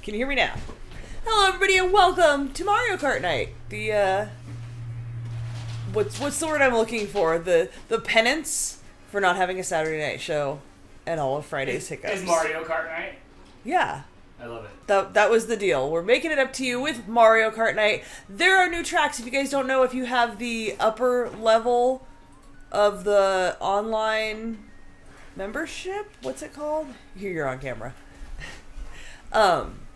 Can you hear me now? Hello, everybody, and welcome to Mario Kart Night. The what's the word I'm looking for? The penance for not having a Saturday night show and all of Friday's hiccups. Is Mario Kart Night? Yeah. I love it. That was the deal. We're making it up to you with Mario Kart Night. There are new tracks. If you guys don't know, if you have the upper level of the online membership, what's it called? Here, you're on camera.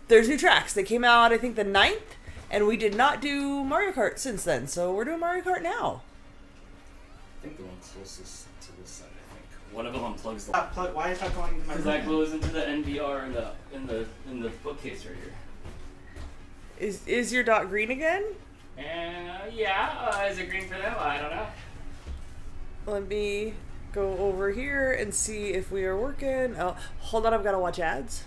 There's new tracks. They came out, I think, the 9th, and we did not do Mario Kart since then, so we're doing Mario Kart now. I think the one closest to this side, I think. One of them unplugs the Why is that going into my because that goes into the NVR in the bookcase right here. Is your dot green again? Yeah. Is it green for them? I don't know. Let me go over here and see if we are working. Oh, hold on, I've got to watch ads.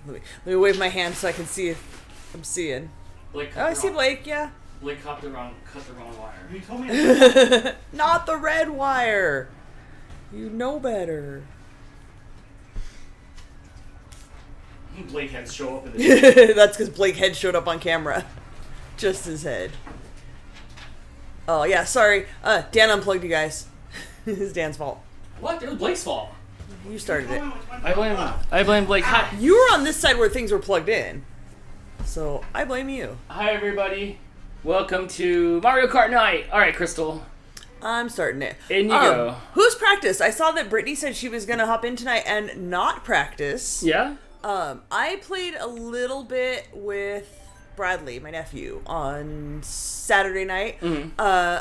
Let me wave my hand so I can see if I'm seeing. Blake Oh, I see Blake, yeah. Blake cut the wrong wire. You told me. Not the red wire. You know better. Blake heads show up in the That's because Blake head showed up on camera. Just his head. Oh, yeah, sorry. Dan unplugged you guys. It's Dan's fault. What? It was Blake's fault. You started it. I blame Blake. Hi. You were on this side where things were plugged in. So, I blame you. Hi, everybody. Welcome to Mario Kart Night. All right, Crystal. I'm starting it. In you go. Who's practiced? I saw that Brittany said she was going to hop in tonight and not practice. Yeah? I played a little bit with Bradley, my nephew, on Saturday night. Mm-hmm.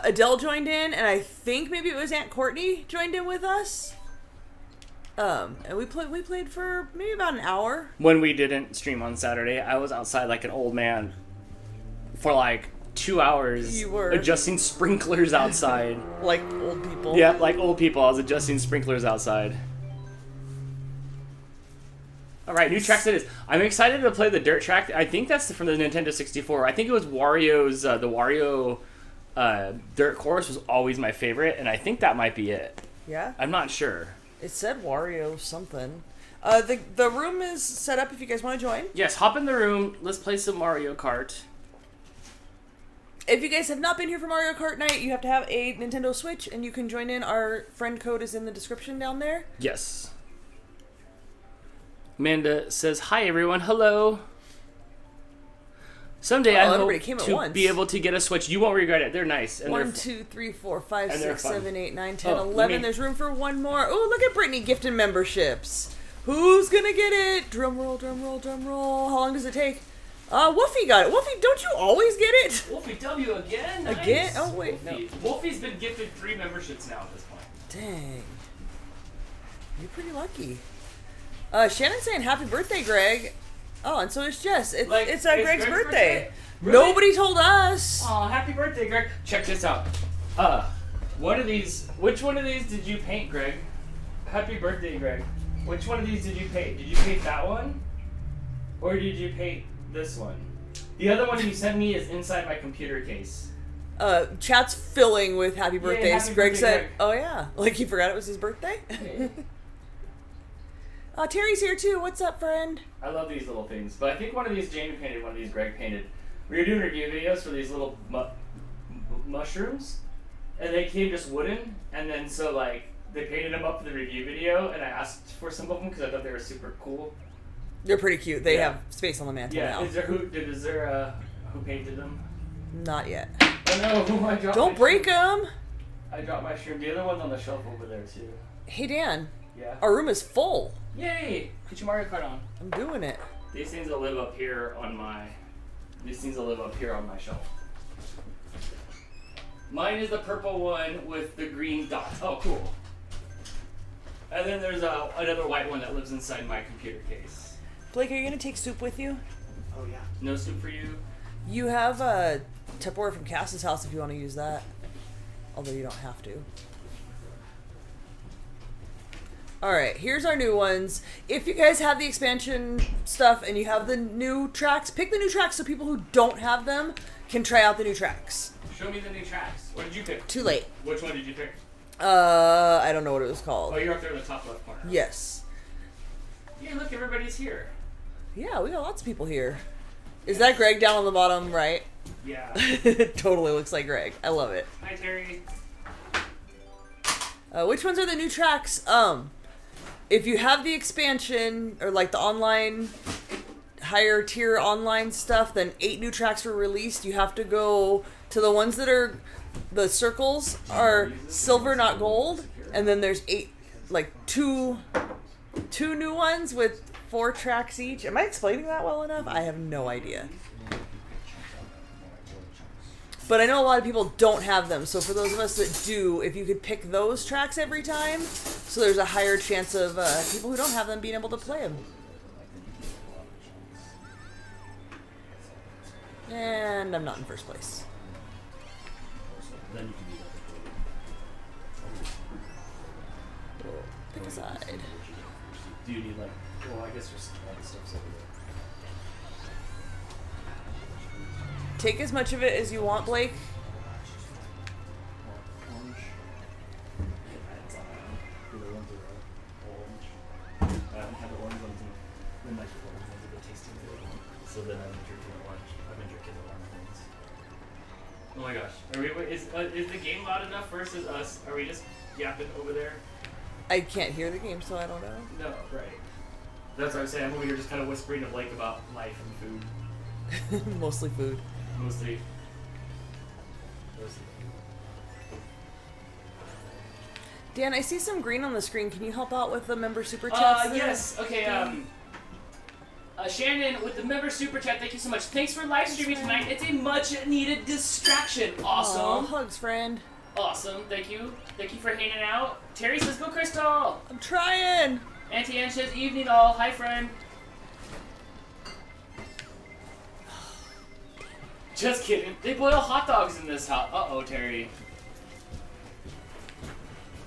Adele joined in, and I think maybe it was Aunt Courtney joined in with us. And we played for maybe about an hour. When we didn't stream on Saturday, I was outside like an old man for like 2 hours. You were. Adjusting sprinklers outside. Like old people. Yeah, like old people. I was adjusting sprinklers outside. Alright, new tracks it is. I'm excited to play the dirt track. I think that's from the Nintendo 64. I think it was Wario's, the Wario dirt course was always my favorite, and I think that might be it. Yeah? I'm not sure. It said Wario something. The room is set up if you guys want to join. Yes, hop in the room. Let's play some Mario Kart. If you guys have not been here for Mario Kart Night, you have to have a Nintendo Switch, and you can join in. Our friend code is in the description down there. Yes. Amanda says, hi, everyone. Hello. Someday I hope to be able to get a Switch. You won't regret it. They're nice. And 1, 2, 3, 4, 5, and 6, 7, 8, 9, 10, Oh, 11. There's room for one more. Oh, look at Brittany gifting memberships. Who's gonna get it? Drum roll, drum roll, drum roll. How long does it take? Wolfie got it. Wolfie, don't you always get it? Wolfie W again? Nice. Again? Oh, wait. Wolfie. No. Wolfie's been gifted 3 memberships now at this point. Dang. You're pretty lucky. Shannon's saying happy birthday, Greg. Oh, and so is Jess. It's Greg's birthday. Really? Nobody told us. Aw, happy birthday, Greg. Check this out. Which one of these did you paint, Greg? Happy birthday, Greg. Which one of these did you paint? Did you paint that one? Or did you paint this one? The other one you sent me is inside my computer case. Chat's filling with happy birthdays. Happy Greg birthday, said, Greg. oh yeah. Like he forgot it was his birthday? Terry's here too. What's up, friend? I love these little things. But I think one of these Jamie painted, one of these Greg painted. We were doing review videos for these little mushrooms, and they came just wooden, and then so like they painted them up for the review video, and I asked for some of them because I thought they were super cool. They're pretty cute. They have space on the mantle now. Is there who painted them? Not yet. Oh no, I dropped. Don't break them. I dropped my shroom. The other one's on the shelf over there too. Hey Dan. Yeah. Our room is full. Yay! Get your Mario Kart on. I'm doing it. These things will live up here on my. Shelf. Mine is the purple one with the green dots. Oh, cool. And then there's another white one that lives inside my computer case. Blake, are you gonna take soup with you? Oh yeah. No soup for you? You have a Tupperware from Cass's house if you want to use that. Although you don't have to. Alright, here's our new ones. If you guys have the expansion stuff and you have the new tracks, pick the new tracks so people who don't have them can try out the new tracks. Show me the new tracks. What did you pick? Too late. Which one did you pick? I don't know what it was Oh, called. you're up there in the top left corner. Yes. Yeah, look, everybody's here. Yeah, we got lots of people here. Is that Greg down on the bottom right? Yeah. It totally looks like Greg. I love it. Hi, Terry. Which ones are the new tracks? If you have the expansion or like the online higher tier online stuff, then 8 new tracks were released. You have to go to the ones that are the circles are silver, not gold, and then there's 8, like two new ones with 4 tracks each. Am I explaining that well enough? I have no idea. But I know a lot of people don't have them, so for those of us that do, if you could pick those tracks every time, so there's a higher chance of people who don't have them being able to play them. And I'm not in first place. Pick a side. Do you need like? Well, I guess there's all the stuff's over there. Take as much of it as you want, Blake. Orange. I haven't had the orange ones in the orange ones have been tasting good. So then I've been drinking the orange. I've been drinking the orange ones. Oh my gosh. Are we? Is the game loud enough versus us? Are we just yapping over there? I can't hear the game, so I don't know. No, right. That's what I'm saying. I'm over here just kind of whispering to Blake about life and food. Mostly food. Mostly. Dan, I see some green on the screen. Can you help out with the member super chats? Yes. Okay. Shannon with the member super chat. Thank you so much. Thanks for live streaming tonight. It's a much needed distraction. Awesome. Aw, hugs, friend. Awesome. Thank you. Thank you for hanging out. Terry says, "Go, Crystal." I'm trying. Auntie Ann says, "Evening all." Hi, friend. Just kidding. They boil hot dogs in this house. Uh-oh, Terry.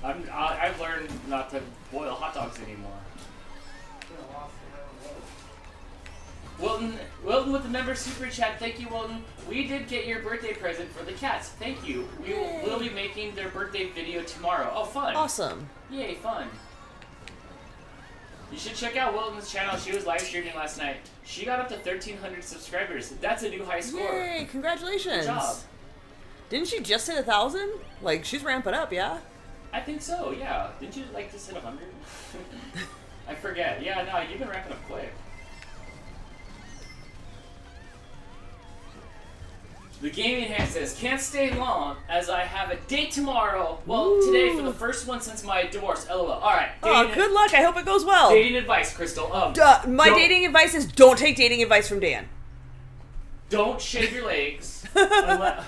I've learned not to boil hot dogs anymore. Wilton with the member super chat. Thank you, Wilton. We did get your birthday present for the cats. Thank you. We will be making their birthday video tomorrow. Oh, fun. Awesome. Yay, fun. You should check out Wilton's channel. She was live streaming last night. She got up to 1,300 subscribers. That's a new high score. Yay, congratulations. Good job. Didn't she just hit 1,000? Like, she's ramping up, yeah? I think so, yeah. Didn't you like just hit 100? I forget. Yeah, no, you've been ramping up quick. The gaming hand says, "Can't stay long as I have a date tomorrow." Well, Ooh. today for the first one since my divorce. LOL. All right. Oh, good luck. I hope it goes well. Dating advice, Crystal. My dating advice is don't take dating advice from Dan. Don't shave your legs. Unless,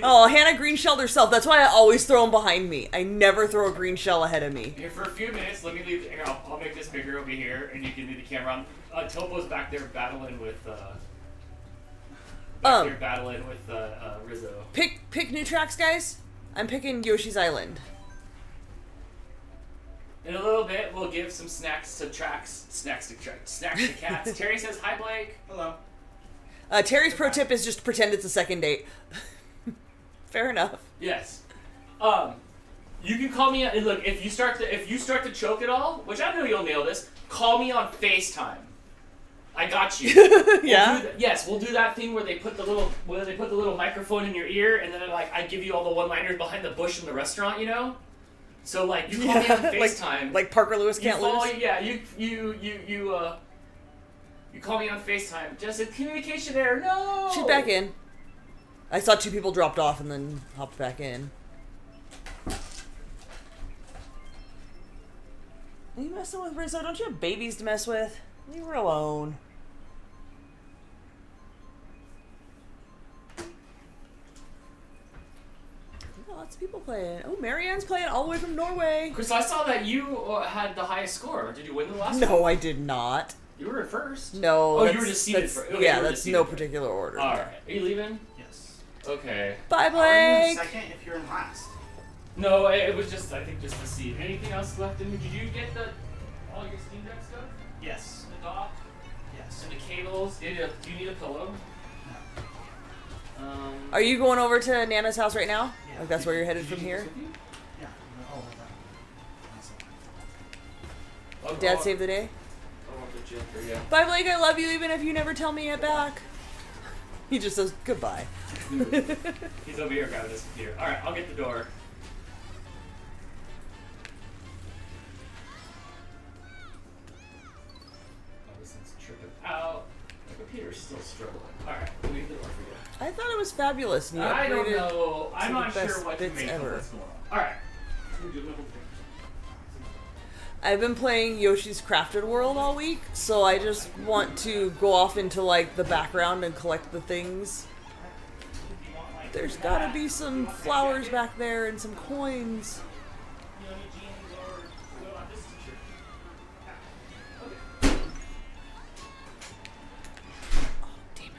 Oh, Hannah green shelled herself. That's why I always throw them behind me. I never throw a green shell ahead of me. Here for a few minutes. Let me leave. Here, I'll make this bigger over here, and you can leave the camera on. Topo's back there battling with. Rizzo. Pick new tracks, guys. I'm picking Yoshi's Island. In a little bit, we'll give some snacks to tracks. Snacks to cats. Terry says, "Hi, Blake." Hello. Terry's pro tip is just pretend it's a second date. Fair enough. Yes. You can call me. Look, if you start to choke at all, which I know you'll nail this, call me on FaceTime. I got you. Yeah. We'll do that thing where they put the little microphone in your ear, and then I give you all the one-liners behind the bush in the restaurant, you know. So like you call me on FaceTime. like Parker Lewis can't lose. Yeah, you call me on FaceTime. Just a communication error. No. She's back in. I saw 2 people dropped off and then hopped back in. Are you messing with Rizzo? Don't you have babies to mess with? Leave her alone. Lots of people playing. Oh, Marianne's playing all the way from Norway. Chris, I saw that you had the highest score. Did you win the last one? No, I did not. You were at first. No. Oh, you were just seated for. Okay, yeah, that's no particular order. All right. Are you leaving? Yes. Okay. Bye, How are you in Blake. second if you're in last? No, it was just I think just to see. Anything else left in? Did you get all your Steam Deck stuff? Yes. The dock Yes. and the cables. Do you need a pillow? No. Are you going over to Nana's house right now? Yeah. Like that's where you're headed Did from you here? take this with you? I'll, Dad I'll, save the day. I want the gym for you. Bye, Blake. I love you, even if you never tell me it back. He just says goodbye. He's over here grabbing his computer. All right, I'll get the door. Oh, this thing's tripping out. My computer's still struggling. All right, let me get the door for you. I thought it was fabulous. And you I don't upgraded know. I'm to not the sure best what to bits make of ever. what's going on. All right. We'll do little things. I've been playing Yoshi's Crafted World all week, so I just want to go off into like the background and collect the things. There's gotta be some flowers back there and some coins. You know, any jeans or well, this t-shirt. Okay. Oh, damn it.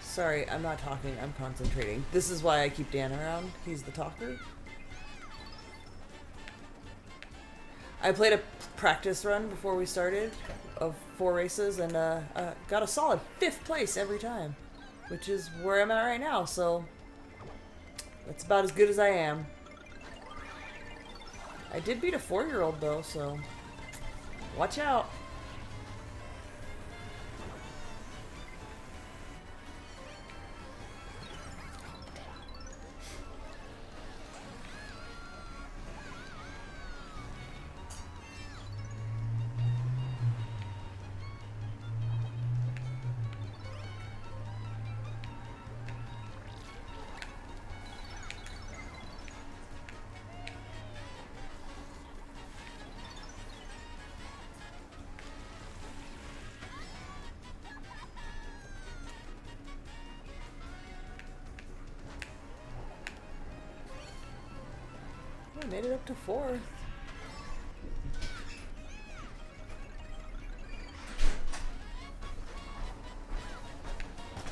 Sorry, I'm not talking, I'm concentrating. This is why I keep Dan around. He's the talker. I played a practice run before we started of 4 races and got a solid 5th place every time, which is where I'm at right now, so that's about as good as I am. I did beat a 4-year-old though, so watch out. I made it up to 4th.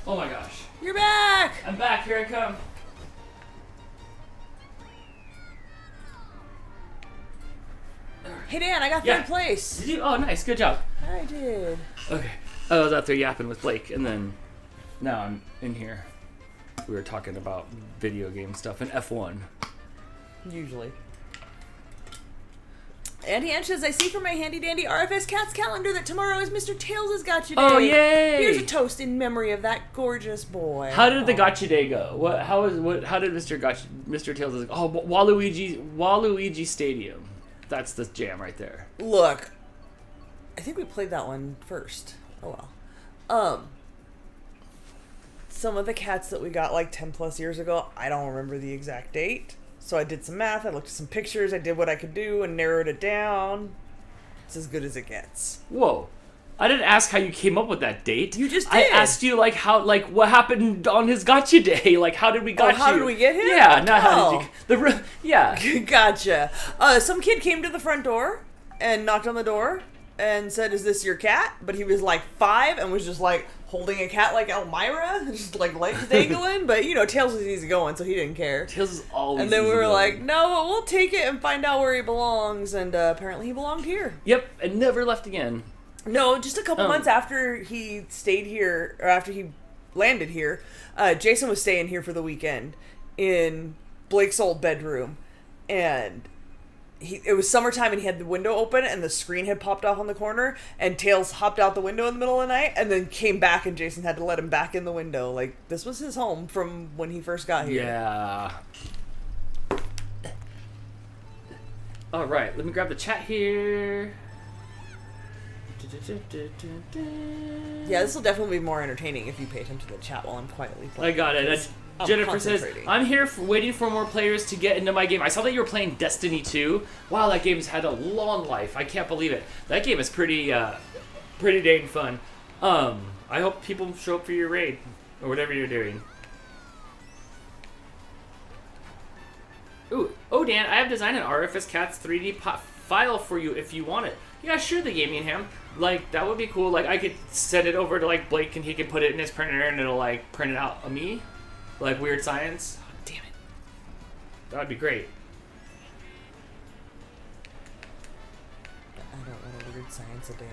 Oh my gosh. You're back! I'm back. Here I come. Hey Dan, I got 3rd place. Did you? Oh, nice. Good job. I did. Okay. I was out there yapping with Blake, and then now I'm in here. We were talking about video game stuff and F1. Usually. Andy Ann says, I see from my handy dandy RFS Cat's calendar that tomorrow is Mr. Tails' Gotcha Day. Oh, yay! Here's a toast in memory of that gorgeous boy. How did the Gotcha Day go? How did Mr. Tails? Oh, Waluigi Stadium. That's the jam right there. Look, I think we played that one first. Oh well. Some of the cats that we got like 10 plus years ago, I don't remember the exact date. So I did some math, I looked at some pictures, I did what I could do and narrowed it down. It's as good as it gets. Whoa. I didn't ask how you came up with that date. You just I did. asked you what happened on his Gotcha Day. Like, how did we got you? How did we get him? Yeah, not how did you... Yeah. Gotcha. Some kid came to the front door and knocked on the door and said, is this your cat? But he was like 5 and was just like holding a cat like Elmira, just like legs dangling. But you know, Tails was easy going, so he didn't care. Tails is always And then we were easy like, going. no, we'll take it and find out where he belongs. And apparently he belonged here. Yep, and never left again. No, just a couple months after he stayed here, or after he landed here, Jason was staying here for the weekend in Blake's old bedroom. And it was summertime and he had the window open and the screen had popped off on the corner and Tails hopped out the window in the middle of the night and then came back and Jason had to let him back in the window. Like, this was his home from when he first got here. Yeah. All right, let me grab the chat here. Yeah, this will definitely be more entertaining if you pay attention to the chat while I'm quietly playing. I got it. I'm Jennifer says, concentrating. I'm here waiting for more players to get into my game. I saw that you were playing Destiny 2. Wow, that game's had a long life. I can't believe it. That game is pretty dang fun. I hope people show up for your raid or whatever you're doing. Ooh, oh Dan, I have designed an RFS Cats 3D file for you if you want it. Yeah, sure, the Gaming Ham. Like, that would be cool. Like, I could send it over to, like, Blake and he can put it in his printer and it'll, like, print it out of me. Like, Weird Science. Oh, damn it. That would be great. I don't want a Weird Science of Dan.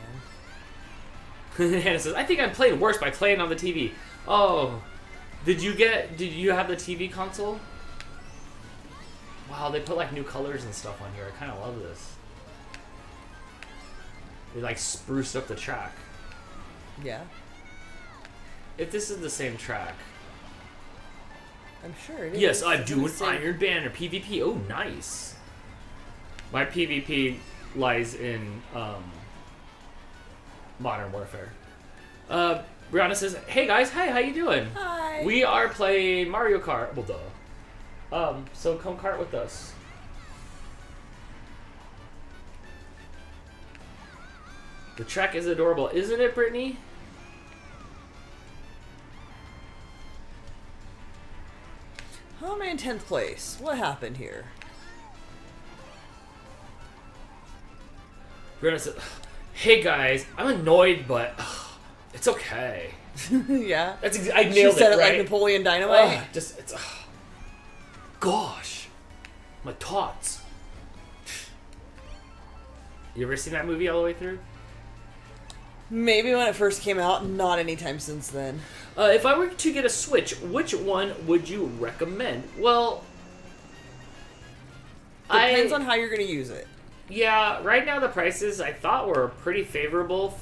Hannah says, I think I'm playing worse by playing on the TV. Oh, did you have the TV console? Wow, they put like new colors and stuff on here. I kind of love this. They like spruced up the track. Yeah. If this is the same track. I'm sure it is. Yes, I'm It's doing the same- Iron Banner PvP. Oh, nice. My PvP lies in Modern Warfare. Brianna says, "Hey guys, hi, how you doing? Hi. We are playing Mario Kart. Well, duh. So come kart with us." The track is adorable, isn't it, Brittany? How am I in 10th place? What happened here? Brianna says, "Hey guys, I'm annoyed, but it's okay." Yeah. I She nailed said it, it right? like Napoleon Dynamite. Gosh, my tots. You ever seen that movie all the way through? Maybe when it first came out, not anytime since then. If I were to get a Switch, which one would you recommend? Well, Depends on how you're going to use it. Yeah, right now the prices I thought were pretty favorable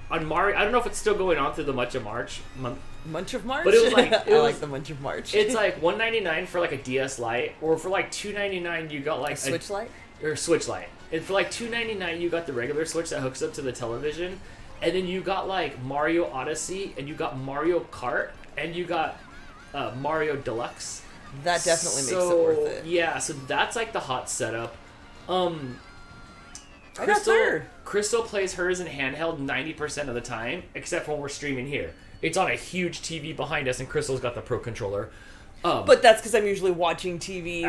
on Mario. I don't know if it's still going on through the Munch of March month. Munch of March? But it was like I like the Munch of March. It's like $199 for like a DS Lite, or for like $299 you got like a Switch Lite? Or Switch Lite. And for like $299 you got the regular Switch that hooks up to the television, and then you got like Mario Odyssey, and you got Mario Kart, and you got Mario Deluxe. That definitely makes it worth it. Yeah, so that's like the hot setup. I got third. Crystal plays hers in handheld 90% of the time, except when we're streaming here. It's on a huge TV behind us, and Crystal's got the Pro Controller. But that's because I'm usually watching TV.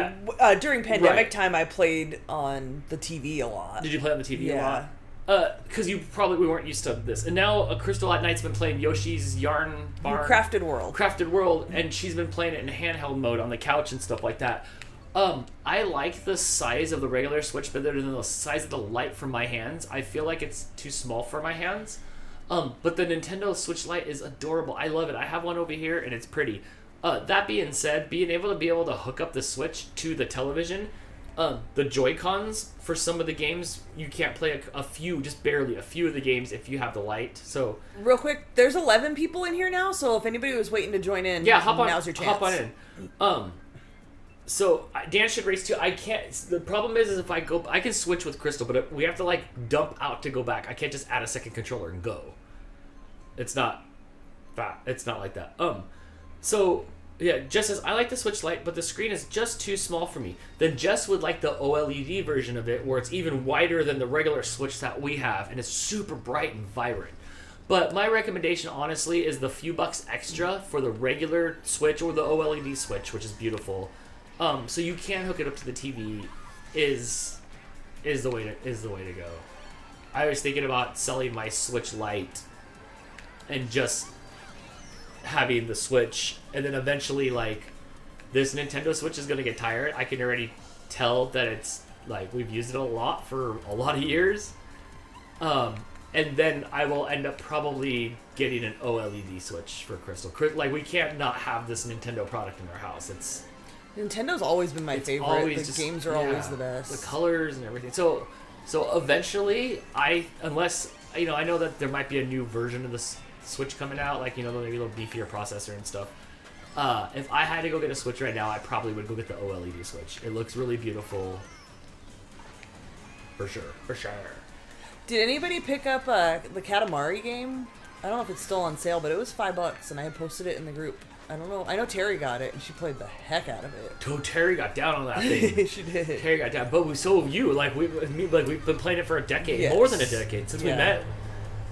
During pandemic right. time, I played on the TV a lot. Did you play on the TV a Yeah. lot? Because we weren't used to this. And now Crystal at night's been playing Yoshi's Yarn Barn. Crafted World. And she's been playing it in handheld mode on the couch and stuff like that. I like the size of the regular Switch better than the size of the Lite for my hands. I feel like it's too small for my hands. But the Nintendo Switch Lite is adorable. I love it. I have one over here, and it's pretty. That being said, being able to hook up the Switch to the television, the Joy-Cons for some of the games, you can't play a few, just barely a few of the games if you have the Lite. So real quick, there's 11 people in here now, so if anybody was waiting to join in, yeah, hop on. now's your chance. Hop on in. So Dan should race too. I can't. The problem is if I go, I can switch with Crystal, but we have to like dump out to go back. I can't just add a second controller and go. It's not that. It's not like that. So yeah, Jess says I like the Switch Lite, but the screen is just too small for me. Then Jess would like the OLED version of it, where it's even wider than the regular Switch that we have, and it's super bright and vibrant. But my recommendation, honestly, is the few bucks extra for the regular Switch or the OLED Switch, which is beautiful. So you can hook it up to the TV. Is the way to go. I was thinking about selling my Switch Lite and just having the Switch, and then eventually, like, this Nintendo Switch is gonna get tired. I can already tell that it's like we've used it a lot for a lot of years. And then I will end up probably getting an OLED Switch for Crystal. Like, we can't not have this Nintendo product in our house. Nintendo's always been my favorite. The games are always the best. The colors and everything. So eventually, unless I know that there might be a new version of the Switch coming out, like maybe a little beefier processor and stuff. If I had to go get a Switch right now, I probably would go get the OLED Switch. It looks really beautiful. For sure. Did anybody pick up the Katamari game? I don't know if it's still on sale, but it was $5, and I had posted it in the group. I don't know. I know Terry got it, and she played the heck out of it. Terry got down on that thing. She did. Terry got down, but so have you. Like we've been playing it for a decade, Yes. more than a decade since we met.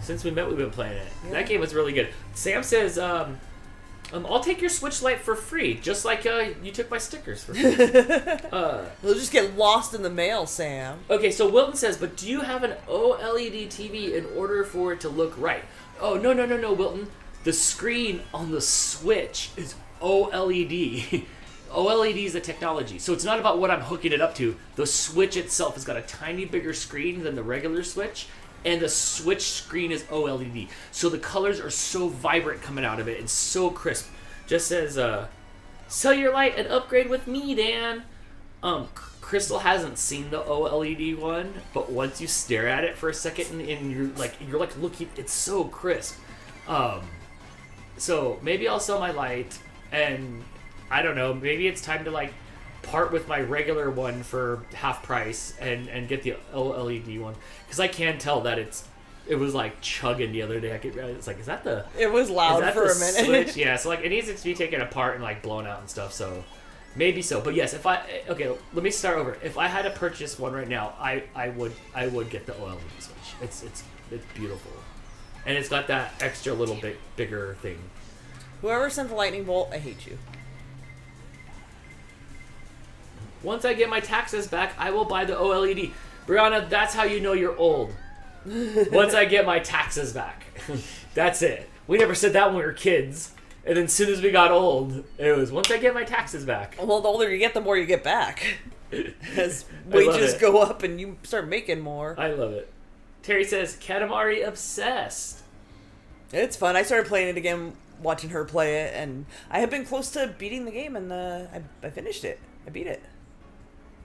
Since we met, we've been playing it. Yeah. That game was really good. Sam says, "I'll take your Switch Lite for free, just like you took my stickers for free." They'll just get lost in the mail, Sam. Okay, so Wilton says, "But do you have an OLED TV in order for it to look right?" Oh, no, Wilton. The screen on the Switch is OLED. OLED is the technology. So it's not about what I'm hooking it up to. The Switch itself has got a tiny bigger screen than the regular Switch, and the Switch screen is OLED. So the colors are so vibrant coming out of it. It's so crisp. Just says, sell your light and upgrade with me, Dan. Crystal hasn't seen the OLED one, but once you stare at it for a second and you're like looking, it's so crisp. So maybe I'll sell my light, and I don't know, maybe it's time to like part with my regular one for half price and get the OLED one, because I can tell that it was like chugging the other day. It's like, is that the? It was loud for a minute. Switch? Yeah, so like it needs to be taken apart and like blown out and stuff. So maybe so, but yes, let me start over. If I had to purchase one right now, I would get the OLED Switch. It's beautiful, and it's got that extra little bit bigger thing. Whoever sent the lightning bolt, I hate you. Once I get my taxes back, I will buy the OLED. Brianna, that's how you know you're old. Once I get my taxes back. That's it. We never said that when we were kids. And then as soon as we got old, it was once I get my taxes back. Well, the older you get, the more you get back. As wages go up and you start making more. I love it. Terry says, Katamari obsessed. It's fun. I started playing it again, watching her play it, and I have been close to beating the game, and I finished it. I beat it.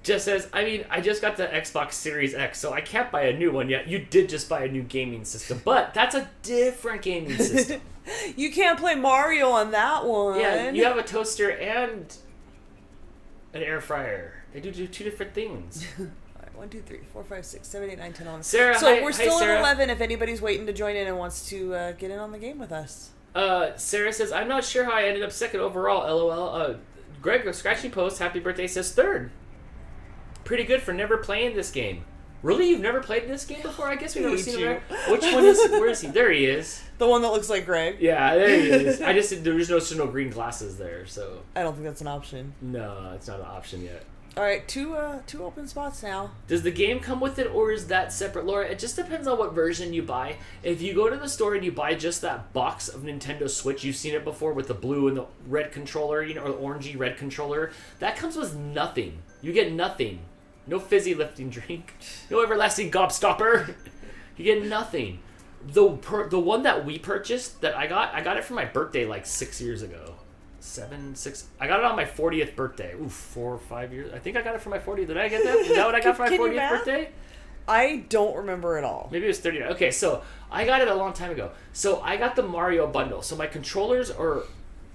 Just says, I just got the Xbox Series X, so I can't buy a new one yet. You did just buy a new gaming system, but that's a different gaming system. You can't play Mario on that one. Yeah, you have a toaster and an air fryer. They do two different things. All right, 1, 2, 3, 4, 5, 6, 7, 8, 9, 10, 11. Sarah, so hi, we're still Sarah. at 11 if anybody's waiting to join in and wants to get in on the game with us. Sarah says, I'm not sure how I ended up second overall, LOL. Greg, Scratchy Post, happy birthday, says third. Pretty good for never playing this game. Really? You've never played this game before? I guess we've never seen him. Which one is... Where is he? There he is. The one that looks like Greg? Yeah, there he is. There's no green glasses there, so... I don't think that's an option. No, it's not an option yet. Alright, two open spots now. Does the game come with it, or is that separate, Laura? It just depends on what version you buy. If you go to the store and you buy just that box of Nintendo Switch, you've seen it before with the blue and the red controller, or the orangey red controller, that comes with nothing. You get nothing. No fizzy lifting drink. No everlasting gobstopper. You get nothing. The one that we purchased, that I got it for my birthday like 6 years ago. 6. I got it on my 40th birthday. Oof, 4 or 5 years. I think I got it for my 40th. Did I get that? Is that what I got for my 40th birthday? I don't remember at all. Maybe it was 30. Okay, so I got it a long time ago. So I got the Mario bundle. So my controllers are...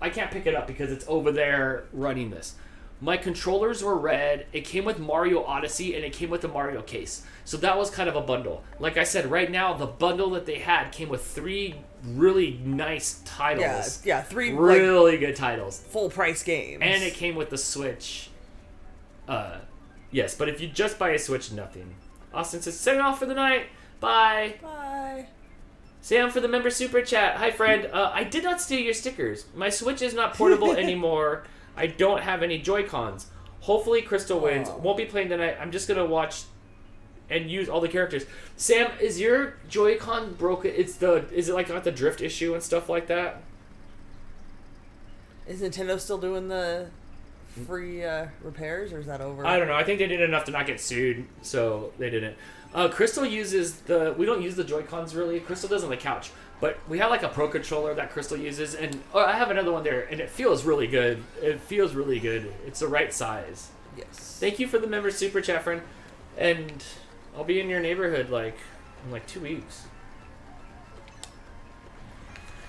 I can't pick it up because it's over there running this. My controllers were red. It came with Mario Odyssey, and it came with the Mario case. So that was kind of a bundle. Like I said, right now, the bundle that they had came with 3 really nice titles. Yeah, 3 really good titles. Full price games. And it came with the Switch. Yes, but if you just buy a Switch, nothing. Austin says, send it off for the night. Bye. Bye. Sam for the member super chat. Hi, friend. I did not steal your stickers. My Switch is not portable anymore. I don't have any Joy-Cons. Hopefully Crystal wins. Won't be playing tonight. I'm just going to watch and use all the characters. Sam, is your Joy-Con broken? Is it like got the drift issue and stuff like that? Is Nintendo still doing the free repairs, or is that over? I don't know. I think they did enough to not get sued, so they didn't. Crystal uses we don't use the Joy-Cons really. Crystal does on the couch. But we have like a Pro Controller that Crystal uses, and I have another one there, and it feels really good. It feels really good. It's the right size. Yes. Thank you for the member super chat, friend. And I'll be in your neighborhood in 2 weeks.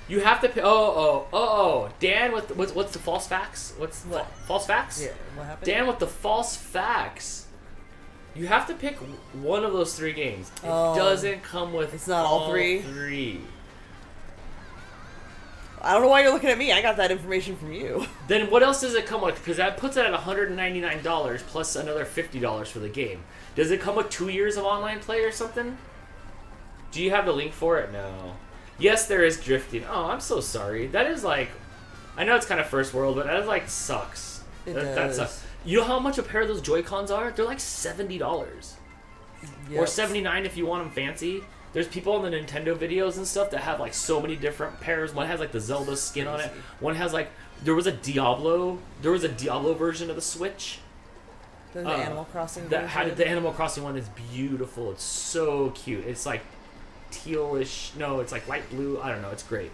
You have to pay. Dan with what's the false facts? What's what? False facts? Yeah. What happened? Dan with the false facts. You have to pick one of those 3 games. It doesn't come with. It's not all 3. 3. I don't know why you're looking at me. I got that information from you. Then what else does it come with? Because that puts it at $199 plus another $50 for the game. Does it come with 2 years of online play or something? Do you have the link for it? No. Yes, there is drifting. Oh, I'm so sorry. That is like... I know it's kind of first world, but that like sucks. That sucks. You know how much a pair of those Joy-Cons are? They're like $70. Yep. Or $79 if you want them fancy. There's people on the Nintendo videos and stuff that have like so many different pairs. One has like the Zelda skin on it. One has like there was a Diablo version of the Switch. The Animal Crossing that version. had the Animal Crossing one is beautiful. It's so cute. It's like tealish. No, it's like light blue. I don't know. It's great.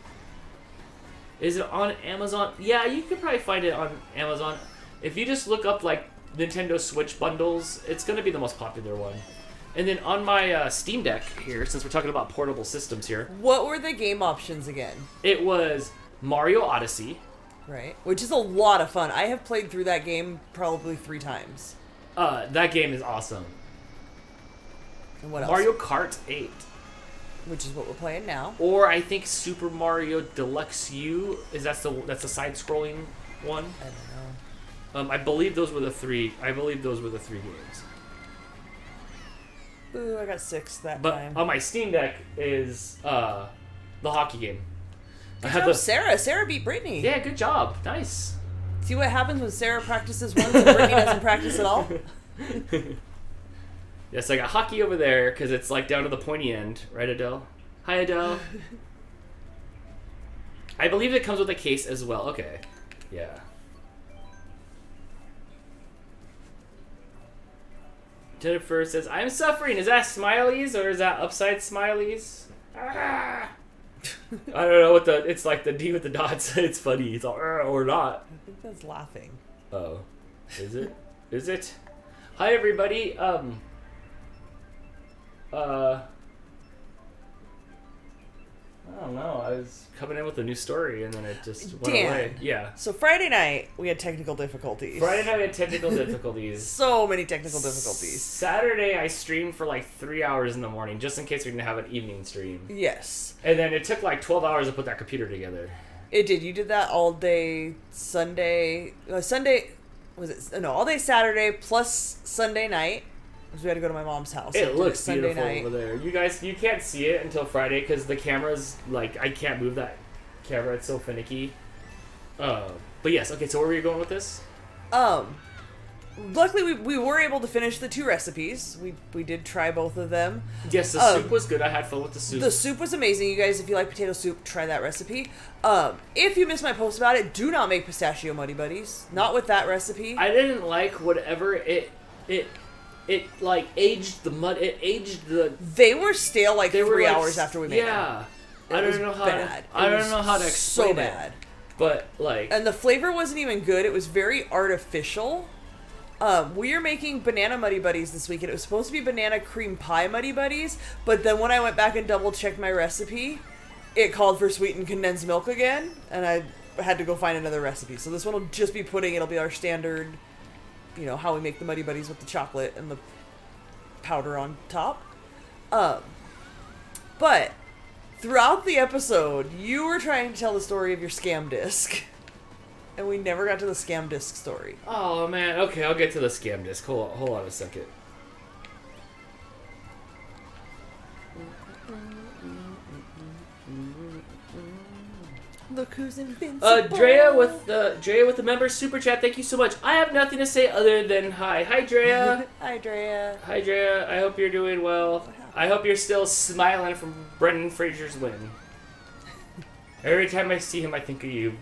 Is it on Amazon? Yeah, you could probably find it on Amazon. If you just look up like Nintendo Switch bundles, it's going to be the most popular one. And then on my Steam Deck here, since we're talking about portable systems here, What were the game options again? it was Mario Odyssey. Right. Which is a lot of fun. I have played through that game probably 3 times. That game is awesome. And what else? Mario Kart 8. Which is what we're playing now. Or I think Super Mario Deluxe U. That's the side-scrolling one. I don't know. I believe those were the 3. I believe those were the 3 games. Ooh, I got 6 that But time. on my Steam Deck is the hockey game. Good job, Sarah. Sarah beat Brittany. Yeah, good job. Nice. See what happens when Sarah practices once and Brittany doesn't practice at all? Yes, I got hockey over there because it's like down to the pointy end, right, Adele? Hi, Adele. I believe it comes with a case as well. Okay, yeah. Jennifer says, "I'm suffering." Is that smileys or is that upside smileys? Ah! I don't know what it's like the D with the dots. It's funny. It's all or not. I think that's laughing. Oh, is it? Is it? Hi, everybody. I don't know. I was coming in with a new story and then it just went Dan. away. Yeah. So Friday night, we had technical difficulties. Friday night we had technical difficulties. So many technical difficulties. Saturday I streamed for like 3 hours in the morning just in case we didn't have an evening stream. Yes. And then it took like 12 hours to put that computer together. It did. You did that all day Sunday. Sunday, was it? No, all day Saturday plus Sunday night. Because we had to go to my mom's house. It So looks Sunday beautiful night. over there. You guys, you can't see it until Friday because the camera's like, I can't move that camera. It's so finicky. But yes, okay, so where were you going with this? Luckily, we were able to finish the 2 recipes. We did try both of them. Yes, the soup was good. I had fun with the soup. The soup was amazing. You guys, if you like potato soup, try that recipe. If you missed my post about it, do not make pistachio Muddy Buddies. Not with that recipe. I didn't like whatever it like aged the mud. It aged the. They were stale like They were 3 like, hours after we made them. Yeah, It I was don't know how bad. to. I It don't was know how to explain so it. bad. But like, And the flavor wasn't even good. It was very artificial. We are making banana Muddy Buddies this week, and it was supposed to be banana cream pie Muddy Buddies, but then when I went back and double checked my recipe, it called for sweetened condensed milk again, and I had to go find another recipe. So this one will just be pudding. It'll be our standard, you know, how we make the Muddy Buddies with the chocolate and the powder on top. But throughout the episode, you were trying to tell the story of your scam disc. And we never got to the scam disc story. oh man, okay, I'll get to the scam disc. Hold on a second. Look who's invincible. Drea with the member super chat. Thank you so much. I have nothing to say other than hi. Hi, Drea. Hi, Drea. Hi, Drea. I hope you're doing well. I hope you're still smiling from Brendan Fraser's win. Every time I see him, I think of you.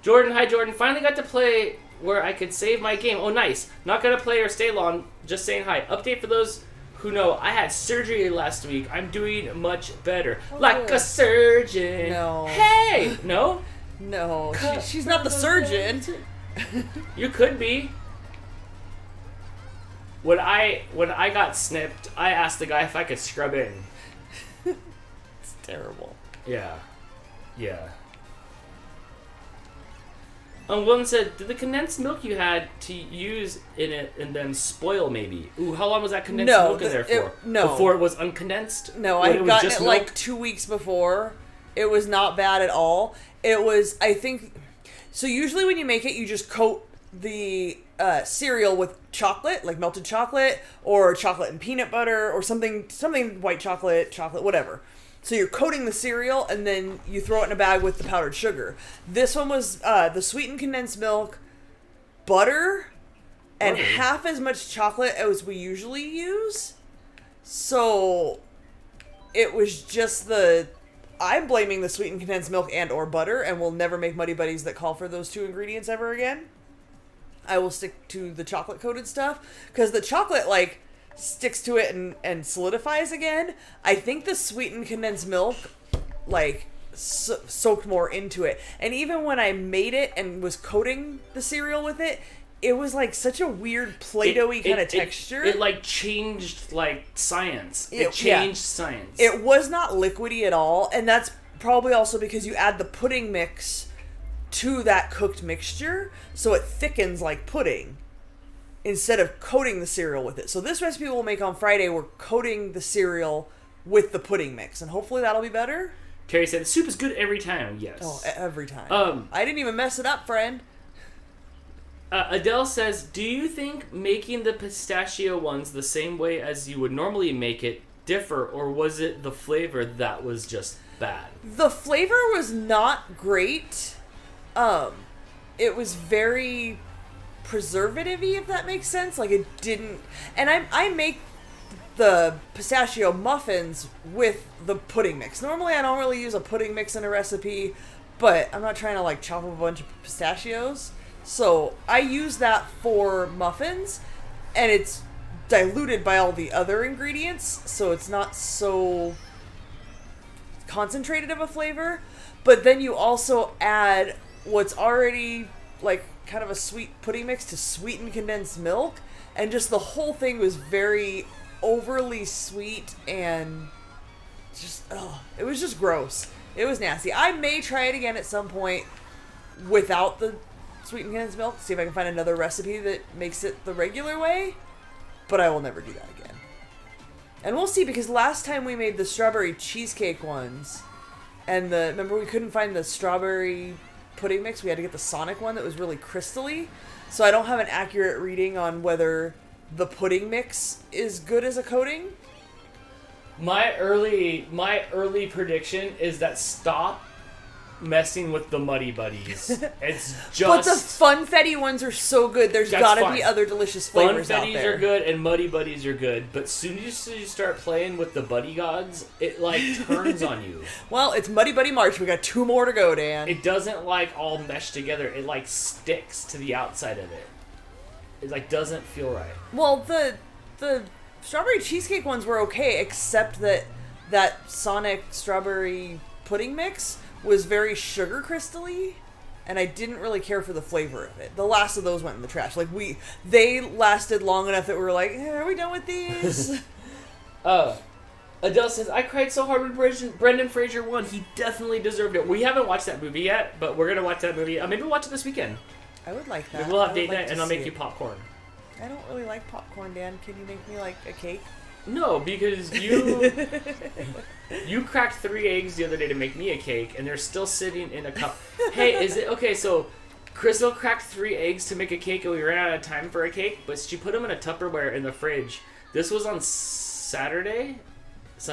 Jordan, hi, Jordan. Finally got to play where I could save my game. Oh, nice. Not gonna play or stay long. Just saying hi. Update for those who know. I had surgery last week. I'm doing much better. Oh, like good. a surgeon. No. Hey! No? No, she's not the surgeon. You could be. When I got snipped, I asked the guy if I could scrub in. It's terrible. Yeah. Yeah. One said, did the condensed milk you had to use in it and then spoil maybe? Ooh, how long was that condensed milk in there for? no. Before it was uncondensed? No, When I was got just it milk? like 2 weeks before. It was not bad at all. It was, I think, so usually when you make it, you just coat the cereal with chocolate, like melted chocolate, or chocolate and peanut butter, or something white chocolate, whatever. So you're coating the cereal, and then you throw it in a bag with the powdered sugar. This one was the sweetened condensed milk, butter, and half as much chocolate as we usually use. So it was just I'm blaming the sweetened condensed milk and or butter, and we'll never make Muddy Buddies that call for those 2 ingredients ever again. I will stick to the chocolate coated stuff, because the chocolate, like, sticks to it and solidifies again. I think the sweetened condensed milk, like, soaked more into it. And even when I made it and was coating the cereal with it, it was like such a weird Play-Doh-y kind of texture. It like changed like science. It changed science. It was not liquidy at all, and that's probably also because you add the pudding mix to that cooked mixture, so it thickens like pudding instead of coating the cereal with it. So this recipe we'll make on Friday, we're coating the cereal with the pudding mix, and hopefully that'll be better. Terry said the soup is good every time. Yes. Oh, every time. I didn't even mess it up, friend. Adele says, do you think making the pistachio ones the same way as you would normally make it differ, or was it the flavor that was just bad? The flavor was not great. It was very preservative-y, if that makes sense. Like, it didn't... And I make the pistachio muffins with the pudding mix. Normally, I don't really use a pudding mix in a recipe, but I'm not trying to, like, chop up a bunch of pistachios. So, I use that for muffins, and it's diluted by all the other ingredients, so it's not so concentrated of a flavor. But then you also add what's already, like, kind of a sweet pudding mix to sweetened condensed milk, and just the whole thing was very overly sweet and just, it was just gross. It was nasty. I may try it again at some point without the sweetened condensed milk, see if I can find another recipe that makes it the regular way, but I will never do that again. And we'll see, because last time we made the strawberry cheesecake ones, and remember we couldn't find the strawberry pudding mix, we had to get the Sonic one that was really crystally, so I don't have an accurate reading on whether the pudding mix is good as a coating. My early prediction is that stop messing with the Muddy Buddies. It's just... But the Funfetti ones are so good. There's gotta be other delicious flavors out there. Funfettis are good and Muddy Buddies are good, but soon as you start playing with the Buddy Gods, it like turns on you. Well, it's Muddy Buddy March. We got 2 more to go, Dan. It doesn't like all mesh together. It like sticks to the outside of it. It like doesn't feel right. Well, the strawberry cheesecake ones were okay, except that Sonic strawberry pudding mix was very sugar crystally, and I didn't really care for the flavor of it. The last of those went in the trash. Like, they lasted long enough that we were like, are we done with these? Adele says, I cried so hard when Brendan Fraser won. He definitely deserved it. We haven't watched that movie yet, but we're going to watch that movie. Maybe we'll watch it this weekend. I would like that. Maybe we'll have date night, and I'll make you popcorn. I don't really like popcorn, Dan. Can you make me, like, a cake? No, because you cracked 3 eggs the other day to make me a cake, and they're still sitting in a cup. Hey, is it okay? So Crystal cracked 3 eggs to make a cake, and we ran out of time for a cake, but she put them in a Tupperware in the fridge. This was on Sunday. It was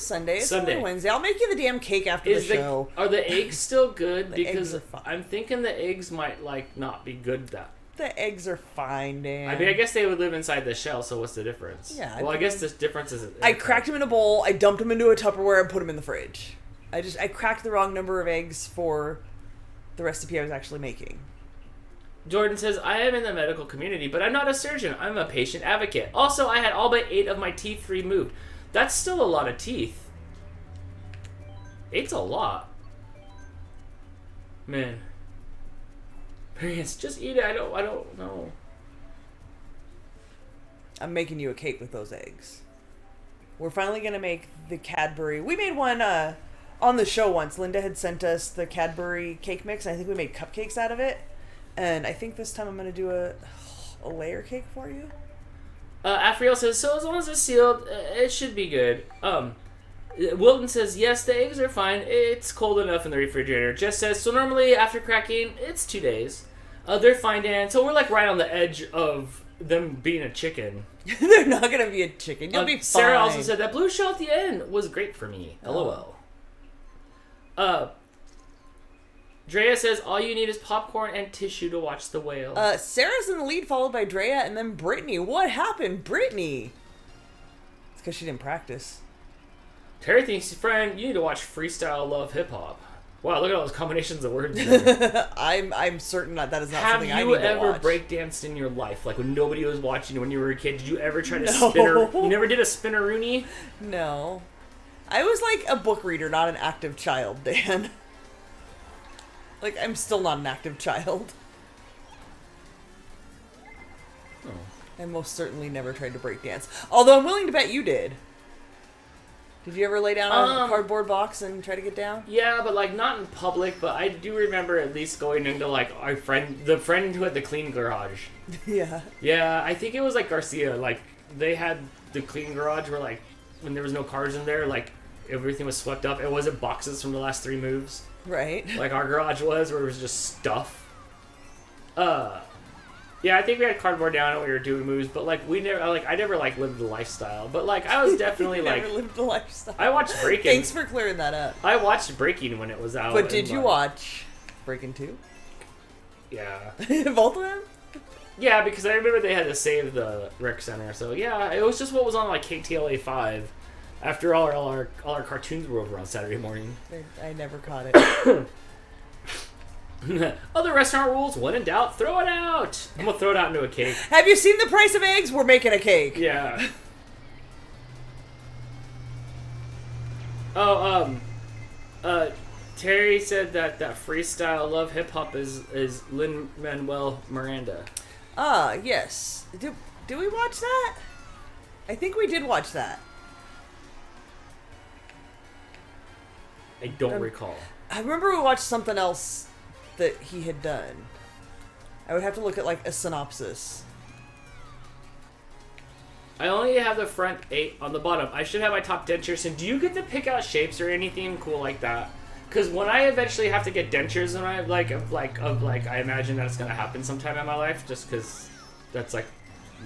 Sunday. It's Sunday. only Wednesday. I'll make you the damn cake after the show. Are the eggs still good? The because eggs are fine. I'm thinking the eggs might like not be good. The eggs are fine, Dan. I mean, I guess they would live inside the shell, so what's the difference? Yeah. Well, I guess the difference is... I cracked them in a bowl, I dumped them into a Tupperware, and put them in the fridge. I cracked the wrong number of eggs for the recipe I was actually making. Jordan says, I am in the medical community, but I'm not a surgeon. I'm a patient advocate. Also, I had all but 8 of my teeth removed. That's still a lot of teeth. 8's a lot. Man. Marius, just eat it. I don't know. I'm making you a cake with those eggs. We're finally going to make the Cadbury. We made one on the show once. Linda had sent us the Cadbury cake mix, and I think we made cupcakes out of it. And I think this time I'm going to do a layer cake for you. Afriel says, so as long as it's sealed, it should be good. Wilton says, yes, the eggs are fine. It's cold enough in the refrigerator. Jess says, so normally after cracking, it's 2 days. They're fine, Dan. So we're like right on the edge of them being a chicken. They're not going to be a chicken. You'll be fine. Sarah also said, that blue shell at the end was great for me. LOL. Drea says, all you need is popcorn and tissue to watch the whale. Sarah's in the lead, followed by Drea, and then Brittany. What happened, Brittany? It's because she didn't practice. Terry thinks, friend, you need to watch Freestyle Love Hip Hop. Wow, look at all those combinations of words. I'm certain that is not Have something I you need to ever watch. breakdanced in your life? Like when nobody was watching when you were a kid? Did you ever try to No. spinner? You never did a spinner-rooney? No. I was like a book reader, not an active child, Dan. Like, I'm still not an active child. Oh. I most certainly never tried to break dance. Although I'm willing to bet you did. Did you ever lay down on a cardboard box and try to get down? Yeah, but like not in public. But I do remember at least going into like the friend who had the clean garage. Yeah. Yeah, I think it was like Garcia. Like they had the clean garage where like when there was no cars in there, like everything was swept up. It wasn't boxes from the last 3 moves. Right. Like our garage was, where it was just stuff. Yeah, I think we had cardboard down when we were doing moves, but like we never, like I never like lived the lifestyle. But like I was definitely like Never lived the lifestyle. I watched Breaking. Thanks for clearing that up. I watched Breaking when it was out. But did you like, watch Breaking 2? Yeah. Both of them? Yeah, because I remember they had to save the rec center. So yeah, it was just what was on like KTLA 5 after all our cartoons were over on Saturday morning. I never caught it. Other restaurant rules: when in doubt, throw it out. I'm gonna throw it out into a cake. Have you seen the price of eggs? We're making a cake. Yeah. Oh, Terry said that freestyle love hip hop is Lin-Manuel Miranda. Ah, yes. Did we watch that? I think we did watch that. I don't recall. I remember we watched something else that he had done. I would have to look at like a synopsis. I only have the front 8 on the bottom. I should have my top dentures. And do you get to pick out shapes or anything cool like that? Because when I eventually have to get dentures in my I imagine that it's gonna happen sometime in my life. Just because that's like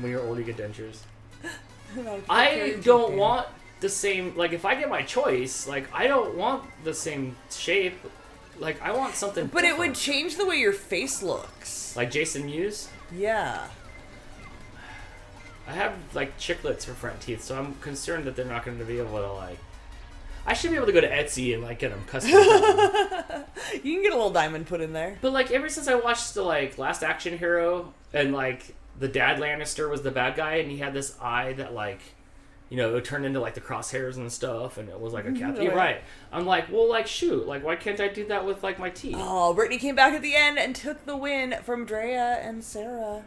when you're older, you get dentures. I don't want the same. Like if I get my choice, like I don't want the same shape. Like I want something. But different. it would change the way your face looks. Like Jason Mewes. Yeah. I have like chiclets for front teeth, so I'm concerned that they're not going to be able to like. I should be able to go to Etsy and like get them custom. You can get a little diamond put in there. But like ever since I watched the like Last Action Hero and like the dad Lannister was the bad guy and he had this eye that like, you know, it turned into like the crosshairs and stuff and it was like a cat. You're right. I'm like, well, like shoot, like why can't I do that with like my teeth? Oh, Brittany came back at the end and took the win from Drea and Sarah.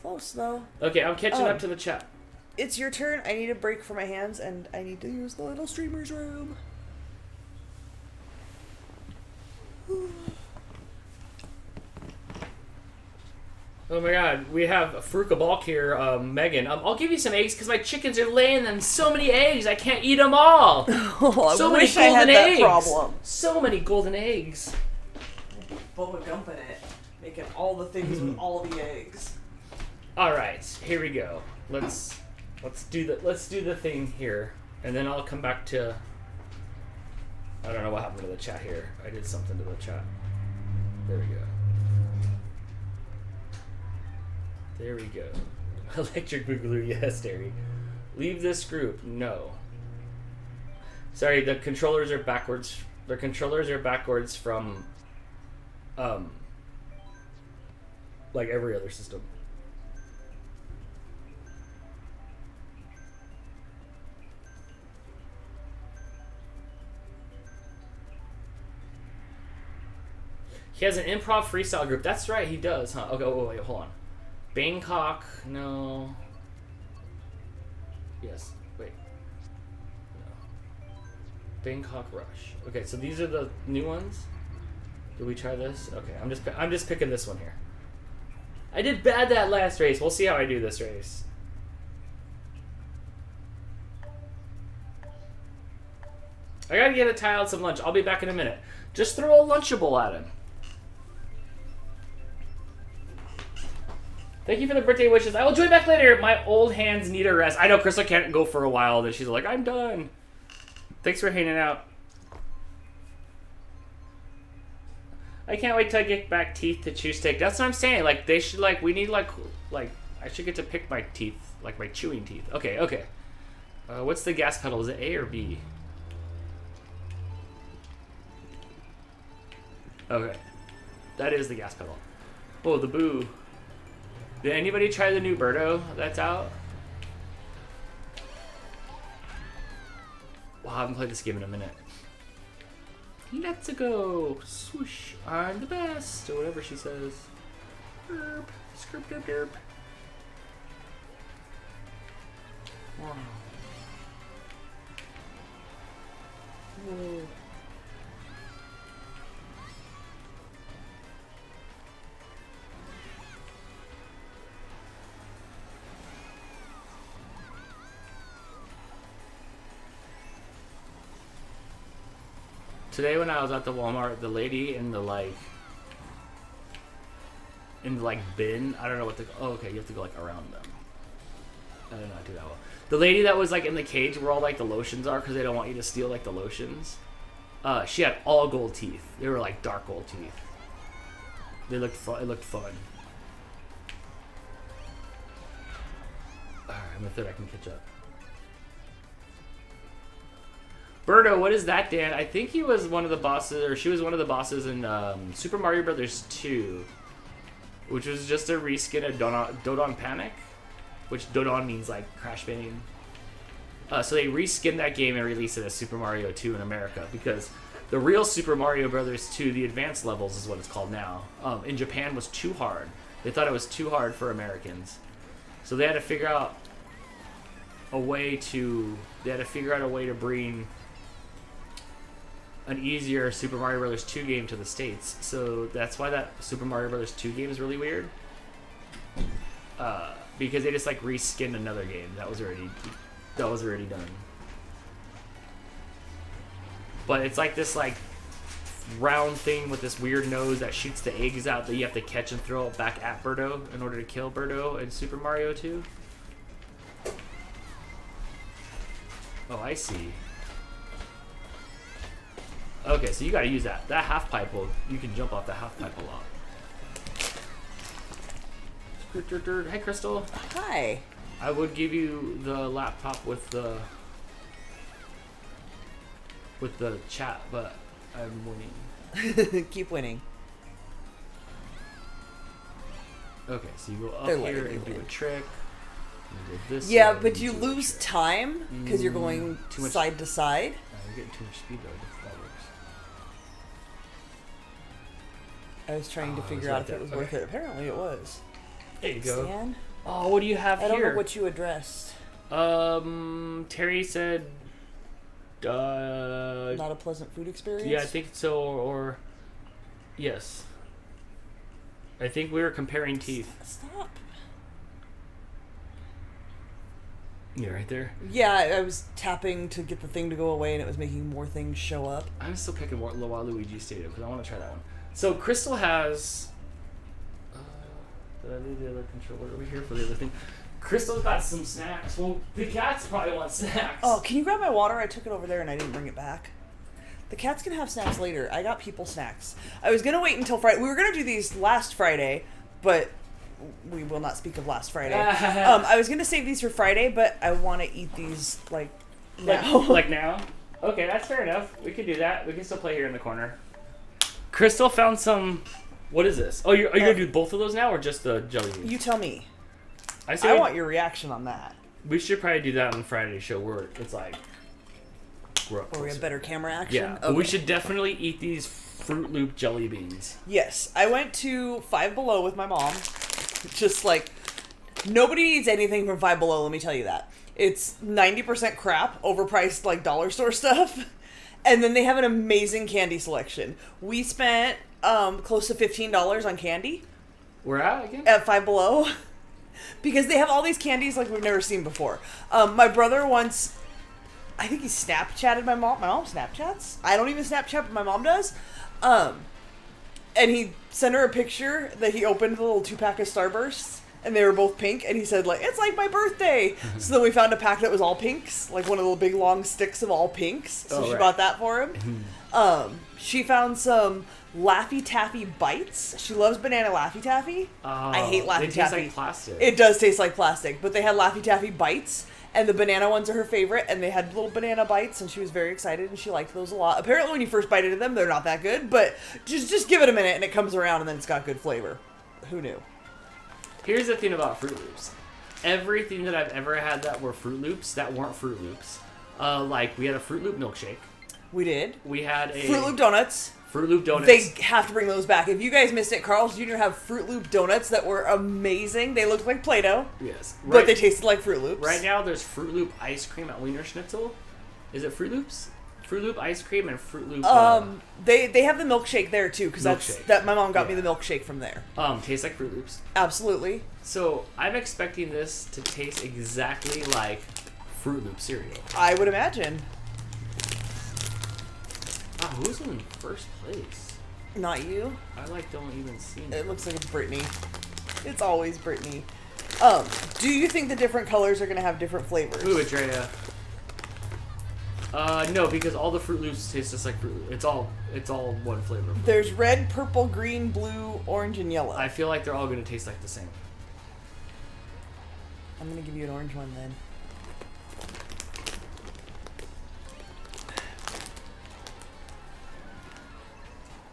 Close though. Okay, I'm catching up to the chat. It's your turn. I need a break for my hands and I need to use the little streamer's room. Oh my god, we have Faruka Balk here, Megan. I'll give you some eggs because my chickens are laying them so many eggs, I can't eat them all. Oh, so I many wish I golden had that eggs. problem. So many golden eggs. Bubba gumping it, making all the things with all the eggs. All right, here we go. Let's do the thing here, and then I'll come back to. I don't know what happened to the chat here. I did something to the chat. There we go. There we go. Electric Boogaloo, yes, Terry. Leave this group, no. Sorry, the controllers are backwards. The controllers are backwards from, like every other system. He has an improv freestyle group. That's right, he does, huh? Okay, wait, hold on. Bangkok, no. Yes, wait. No. Bangkok Rush. Okay, so these are the new ones. Did we try this? Okay, I'm just picking this one here. I did bad that last race. We'll see how I do this race. I gotta get a tie out some lunch. I'll be back in a minute. Just throw a Lunchable at him. Thank you for the birthday wishes. I will join back later. My old hands need a rest. I know Crystal can't go for a while. Then she's like, I'm done. Thanks for hanging out. I can't wait till I get back teeth to chew steak. That's what I'm saying. Like they should we need like I should get to pick my teeth, like my chewing teeth. Okay. What's the gas pedal? Is it A or B? Okay. That is the gas pedal. Oh, the boo. Did anybody try the new Birdo that's out? Well, I haven't played this game in a minute. Let's go. Swoosh. I'm the best. Or whatever she says. Derp. Skirp derp derp. Wow. Whoa. Today when I was at the Walmart, the lady in the bin, I don't know what the, oh okay, you have to go like around them. I did not do that well. The lady that was like in the cage where all like the lotions are because they don't want you to steal like the lotions. She had all gold teeth. They were like dark gold teeth. They looked fun. It looked fun. Alright, I'm gonna think I can catch up. Birdo, what is that, Dan? I think he was one of the bosses, or she was one of the bosses in Super Mario Brothers 2, which was just a reskin of Dodon Panic, which Dodon means like crash bang. So they reskinned that game and released it as Super Mario 2 in America because the real Super Mario Brothers 2, the advanced levels is what it's called now, in Japan was too hard. They thought it was too hard for Americans, so they had to figure out a way to bring an easier Super Mario Brothers 2 game to the States. So that's why that Super Mario Brothers 2 game is really weird. Because they just like reskinned another game that was already done. But it's like this like round thing with this weird nose that shoots the eggs out that you have to catch and throw it back at Birdo in order to kill Birdo in Super Mario 2. Oh, I see. Okay, so you gotta use that. That half pipe you can jump off the half pipe a lot. Hey, Crystal. Hi. I would give you the laptop with the chat, but I'm winning. Keep winning. Okay, so you go up They're here letting and you do a win. trick. You go this Yeah, way but and you do a lose trick. time because you're going too much- side to side. You're getting too much speed though. That works. I was trying to Oh, figure it's out right if there. it was worth Okay. it. Apparently it was. There you go. Stan? Oh, what do you have I don't here? know what you addressed. Terry said. Not a pleasant food experience? Yeah, I think so. Or yes. I think we were comparing teeth. Stop. Yeah, right there. Yeah, I was tapping to get the thing to go away and it was making more things show up. I'm still picking Waluigi Stadium because I want to try that one. So Crystal has. Did I leave the other controller over here for the other thing? Crystal's got some snacks. Well, the cats probably want snacks. Oh, can you grab my water? I took it over there and I didn't bring it back. The cats can have snacks later. I got people snacks. I was going to wait until Friday. We were going to do these last Friday, but we will not speak of last Friday. I was going to save these for Friday, but I want to eat these, like, now. Like now? Okay, that's fair enough. We can do that. We can still play here in the corner. Crystal found some... What is this? Oh, are you going to do both of those now or just the jelly beans? You tell me. I say I want your reaction on that. we should probably do that on the Friday show where it's like... We're up Or we have closer. better camera action? Yeah, but we should definitely eat these Fruit Loop jelly beans. Yes, I went to Five Below with my mom. Just like, nobody needs anything from Five Below, let me tell you that. It's 90% crap, overpriced like dollar store stuff. And then they have an amazing candy selection. We spent close to $15 on candy We're at again? at Five Below. Because they have all these candies like we've never seen before. My brother once, I think he Snapchatted my mom. My mom Snapchats. I don't even Snapchat, but my mom does. And he sent her a picture that he opened the little 2-pack of Starbursts, and they were both pink, and he said, like, it's like my birthday! So then we found a pack that was all pinks, like one of the big long sticks of all pinks, so she bought that for him. She found some Laffy Taffy Bites. She loves banana Laffy Taffy. I hate Laffy It tastes Taffy. like plastic. It does taste like plastic, but they had Laffy Taffy Bites, And the banana ones are her favorite, and they had little banana bites, and she was very excited, and she liked those a lot. Apparently, when you first bite into them, they're not that good, but just give it a minute, and it comes around, and then it's got good flavor. Who knew? Here's the thing about Fruit Loops. Everything that I've ever had that were Fruit Loops that weren't Fruit Loops. Like, we had a Fruit Loop milkshake. We did. We had a... Fruit Loop donuts. Fruit Loop donuts. They have to bring those back. If you guys missed it, Carl's Jr. have Fruit Loop donuts that were amazing. They looked like Play-Doh. Yes. But they tasted like Fruit Loops. Right now, there's Fruit Loop ice cream at Wiener Schnitzel. Is it Fruit Loops? Fruit Loop ice cream and Fruit Loop... They have the milkshake there, too, because that my mom got me the milkshake from there. Tastes like Fruit Loops. Absolutely. So, I'm expecting this to taste exactly like Fruit Loop cereal. I would imagine. Who's in first place? Not you. I don't even see me. It looks like it's Brittany. It's always Brittany. Do you think the different colors are going to have different flavors? Ooh, Andrea. No, because all the Fruit Loops taste just like Fruit Loops. It's all one flavor. There's red, purple, green, blue, orange, and yellow. I feel like they're all going to taste like the same. I'm going to give you an orange one then.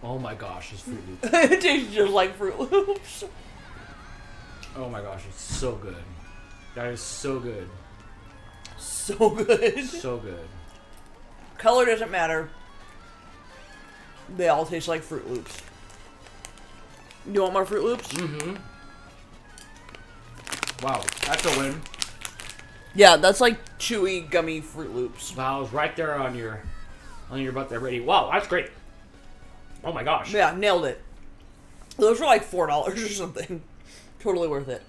Oh my gosh, it's Fruit Loops. It tastes just like Fruit Loops. Oh my gosh, it's so good. That is so good. So good. So good. Color doesn't matter. They all taste like Fruit Loops. You want more Fruit Loops? Mm-hmm. Wow, that's a win. Yeah, that's like chewy, gummy Fruit Loops. Wow, I was right there on your butt there, Brady. Wow, that's great. Oh my gosh. Yeah, nailed it. Those were like $4 or something. Totally worth it.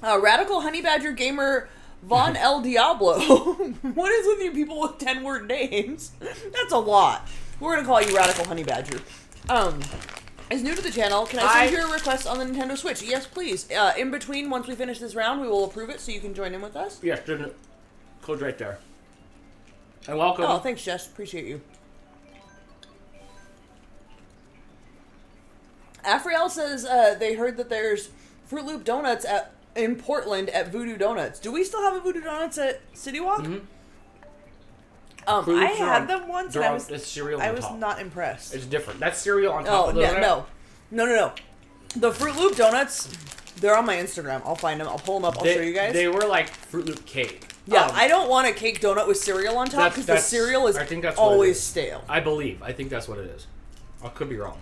Radical Honey Badger Gamer Von El Diablo. What is with you people with 10-word names? That's a lot. We're going to call you Radical Honey Badger. Is new to the channel. Can I send you a request on the Nintendo Switch? Yes, please. In between, once we finish this round, we will approve it so you can join in with us. Yes, code's right there. And welcome. Oh, thanks, Jess. Appreciate you. Afriel says they heard that there's Fruit Loop donuts in Portland at Voodoo Donuts. Do we still have a Voodoo Donuts at City Walk? Mm-hmm. I had them once and I was top. not impressed. It's different. That's cereal on top of the donut? No. The Fruit Loop donuts, they're on my Instagram. I'll find them. I'll pull them up. I'll show you guys. They were like Fruit Loop cake. Yeah, I don't want a cake donut with cereal on top because the cereal is always stale. I think that's what it is. I could be wrong.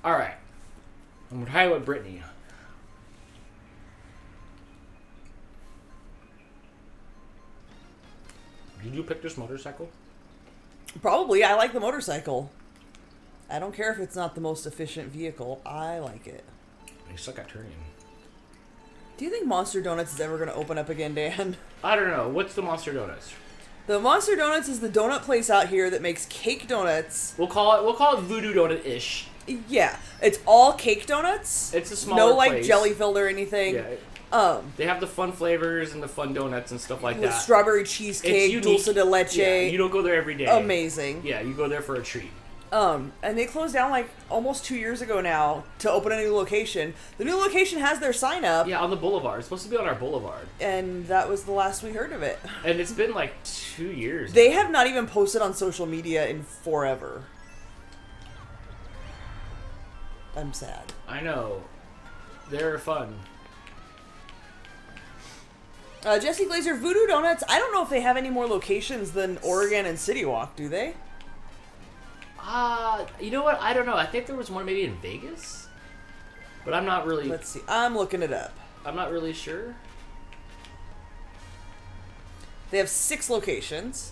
All right. I'm going to tell you what Brittany. Did you pick this motorcycle? Probably. I like the motorcycle. I don't care if it's not the most efficient vehicle. I like it. They suck at turning. Do you think Monster Donuts is ever going to open up again, Dan? I don't know. What's the Monster Donuts? The Monster Donuts is the donut place out here that makes cake donuts. We'll call it Voodoo Donut-ish. Yeah, it's all cake donuts. It's a smaller place. place. Jelly filled or anything. Yeah. They have the fun flavors and the fun donuts and stuff like with that. Strawberry cheesecake, dulce de leche. Yeah, you don't go there every day. Amazing. Yeah, you go there for a treat. And they closed down like almost 2 years ago now to open a new location. The new location has their sign up. Yeah, on the boulevard. It's supposed to be on our boulevard. And that was the last we heard of it. And it's been like 2 years. They have not even posted on social media in forever. I'm sad. I know. They're fun. Jesse Glazer, Voodoo Donuts. I don't know if they have any more locations than Oregon and City Walk, do they? You know what? I don't know. I think there was one maybe in Vegas. But I'm not really... Let's see. I'm looking it up. I'm not really sure. They have 6 locations.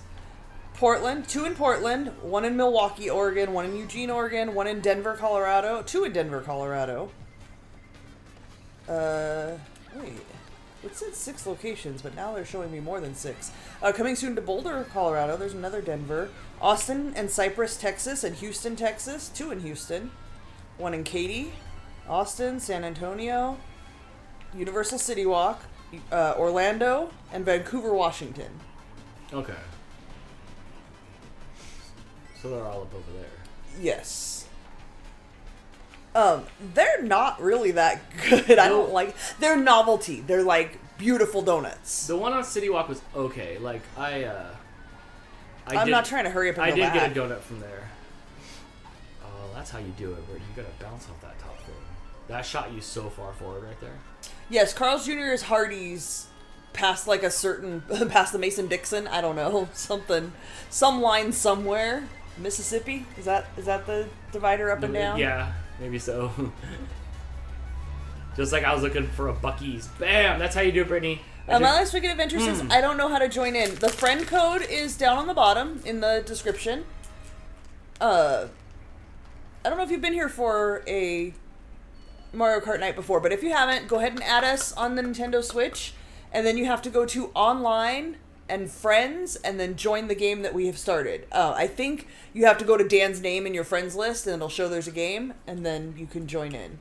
Portland, 2 in Portland, 1 in Milwaukee, Oregon, 1 in Eugene, Oregon, 1 in Denver, Colorado, 2 in Denver, Colorado. Wait. It said 6 locations, but now they're showing me more than 6. Coming soon to Boulder, Colorado. There's another Denver. Austin and Cypress, Texas, and Houston, Texas. 2 in Houston. 1 in Katy, Austin, San Antonio, Universal City Walk, Orlando, and Vancouver, Washington. Okay. So they're all up over there. Yes. They're not really that good. I don't like. They're novelty. They're like beautiful donuts. The one on City Walk was okay. Like I'm not trying to hurry up and I go did back. get a donut from there. Oh, that's how you do it, bro. You gotta bounce off that top thing. That shot you so far forward right there. Yes, Carl's Jr. is Hardee's past like a certain past the Mason-Dixon. I don't know, some line somewhere. Mississippi, is that the divider up and down? Yeah, maybe so. Just like I was looking for a Buc-ee's. Bam! That's how you do it, Brittany. My last weekend adventure says I don't know how to join in. The friend code is down on the bottom in the description. I don't know if you've been here for a Mario Kart night before, but if you haven't, go ahead and add us on the Nintendo Switch, and then you have to go to online and friends, and then join the game that we have started. I think you have to go to Dan's name in your friends list, and it'll show there's a game, and then you can join in.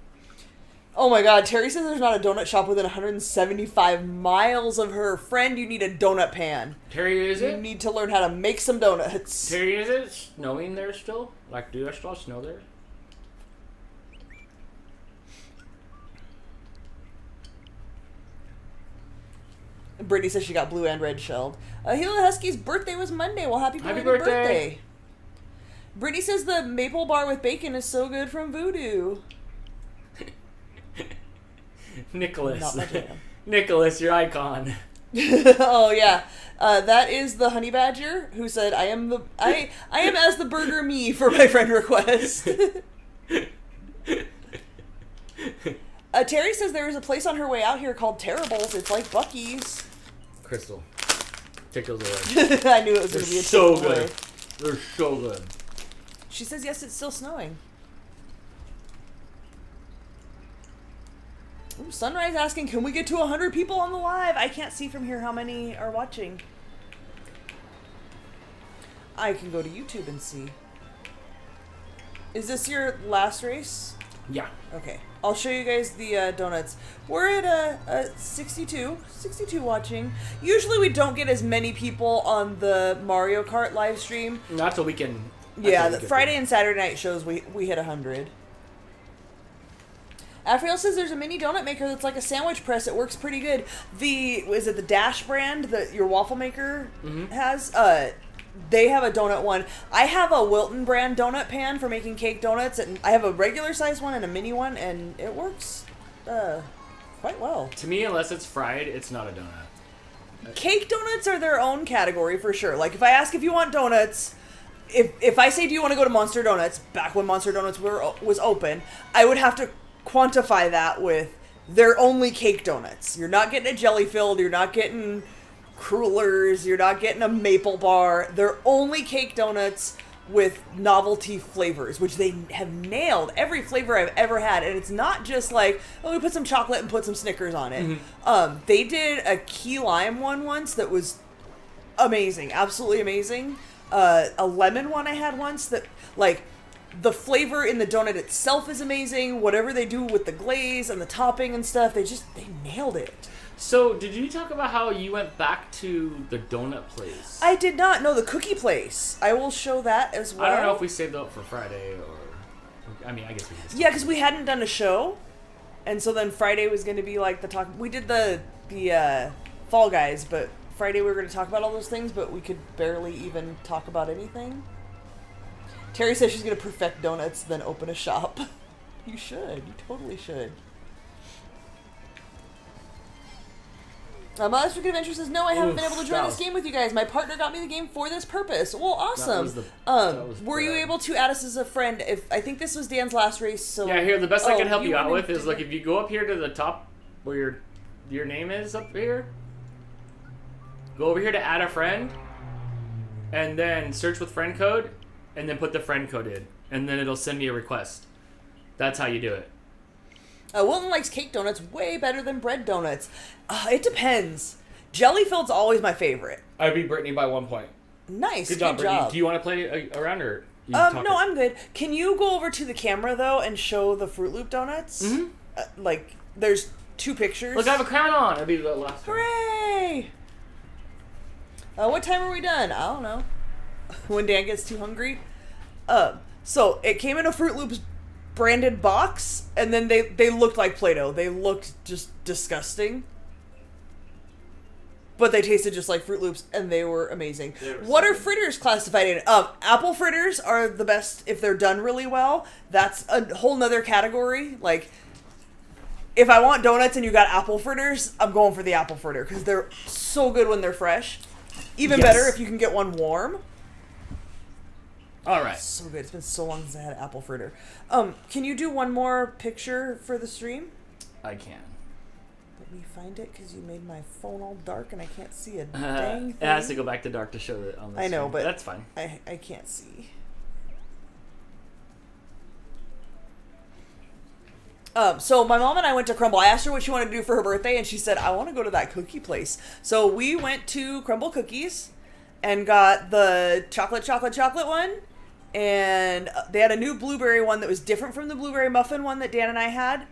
Oh my god, Terry says there's not a donut shop within 175 miles of her. Friend, you need a donut pan. Terry, is it? You need to learn how to make some donuts. Terry, is it snowing there still? Like, do there still snow there? Brittany says she got blue and red shelled. Gila Husky's birthday was Monday. Well, happy Happy belated birthday. birthday. Brittany says the maple bar with bacon is so good from Voodoo. Nicholas. Not my jam. Nicholas, your icon. Oh yeah, that is the honey badger who said, "I am as the burger me for my friend request." Terry says there is a place on her way out here called Terribles. It's like Buc-ee's. Crystal, take those away. I knew it was They're going to be a so takeaway. good. They're so good. She says yes, it's still snowing. Ooh, Sunrise asking, can we get to 100 people on the live? I can't see from here how many are watching. I can go to YouTube and see. Is this your last race? Yeah. Okay. I'll show you guys the donuts. We're at 62 watching. Usually we don't get as many people on the Mario Kart live stream. Not till we can. Yeah, the Friday and Saturday night shows we hit 100. Afriel says there's a mini donut maker that's like a sandwich press. It works pretty good. Is it the Dash brand that your waffle maker has? They have a donut one. I have a Wilton brand donut pan for making cake donuts, and I have a regular size one and a mini one, and it works quite well. To me, unless it's fried, it's not a donut. Cake donuts are their own category for sure. Like if I ask if you want donuts, if I say do you want to go to Monster Donuts, back when Monster Donuts was open, I would have to quantify that with they're only cake donuts. You're not getting a jelly filled, you're not getting crullers, you're not getting a maple bar. They're only cake donuts with novelty flavors, which they have nailed every flavor I've ever had. And it's not just like, oh, we put some chocolate and put some Snickers on it. They did a key lime one once that was amazing, absolutely amazing. A lemon one I had once that, like, the flavor in the donut itself is amazing. Whatever they do with the glaze and the topping and stuff, they nailed it. So, did you talk about how you went back to the donut place? I did not know the cookie place. I will show that as well. I don't know if we saved up for Friday or... I mean, I guess we did. Yeah, because we hadn't done a show. And so then Friday was going to be like the talk... We did the Fall Guys, but Friday we were going to talk about all those things, but we could barely even talk about anything. Terry says she's going to perfect donuts, then open a shop. You should. You totally should. Last Week Adventure says, no, I haven't been able to join this game with you guys. My partner got me the game for this purpose. Well, awesome. Were you able to add us as a friend? I think this was Dan's last race, so... Yeah, here, the best I can help you out went with is, like, if you go up here to the top where your name is up here, go over here to add a friend, and then search with friend code, and then put the friend code in, and then it'll send me a request. That's how you do it. Wilton likes cake donuts way better than bread donuts. It depends. Jelly filled's always my favorite. I beat Brittany by 1 point. Nice. Good job, Brittany. Do you want to play around or? No, I'm good. Can you go over to the camera though and show the Fruit Loop donuts? Mm-hmm. There's 2 pictures. Look, I have a crown on. That'll be the last one. Hooray! What time are we done? I don't know. When Dan gets too hungry. So it came in a Fruit Loops branded box, and then they looked like Play-Doh. They looked just disgusting. But they tasted just like Fruit Loops, and they were amazing. What are fritters classified in? Apple fritters are the best if they're done really well. That's a whole nother category. Like, if I want donuts and you got apple fritters, I'm going for the apple fritter because they're so good when they're fresh. Even better if you can get one warm. All right. So good. It's been so long since I had an apple fritter. Can you do one more picture for the stream? I can. Let me find it because you made my phone all dark and I can't see a dang thing. It has to go back to dark to show it on the I know, screen, but that's fine. I can't see. So my mom and I went to Crumble. I asked her what she wanted to do for her birthday, and she said, I want to go to that cookie place. So we went to Crumble Cookies and got the chocolate one. And they had a new blueberry one that was different from the blueberry muffin one that Dan and I had.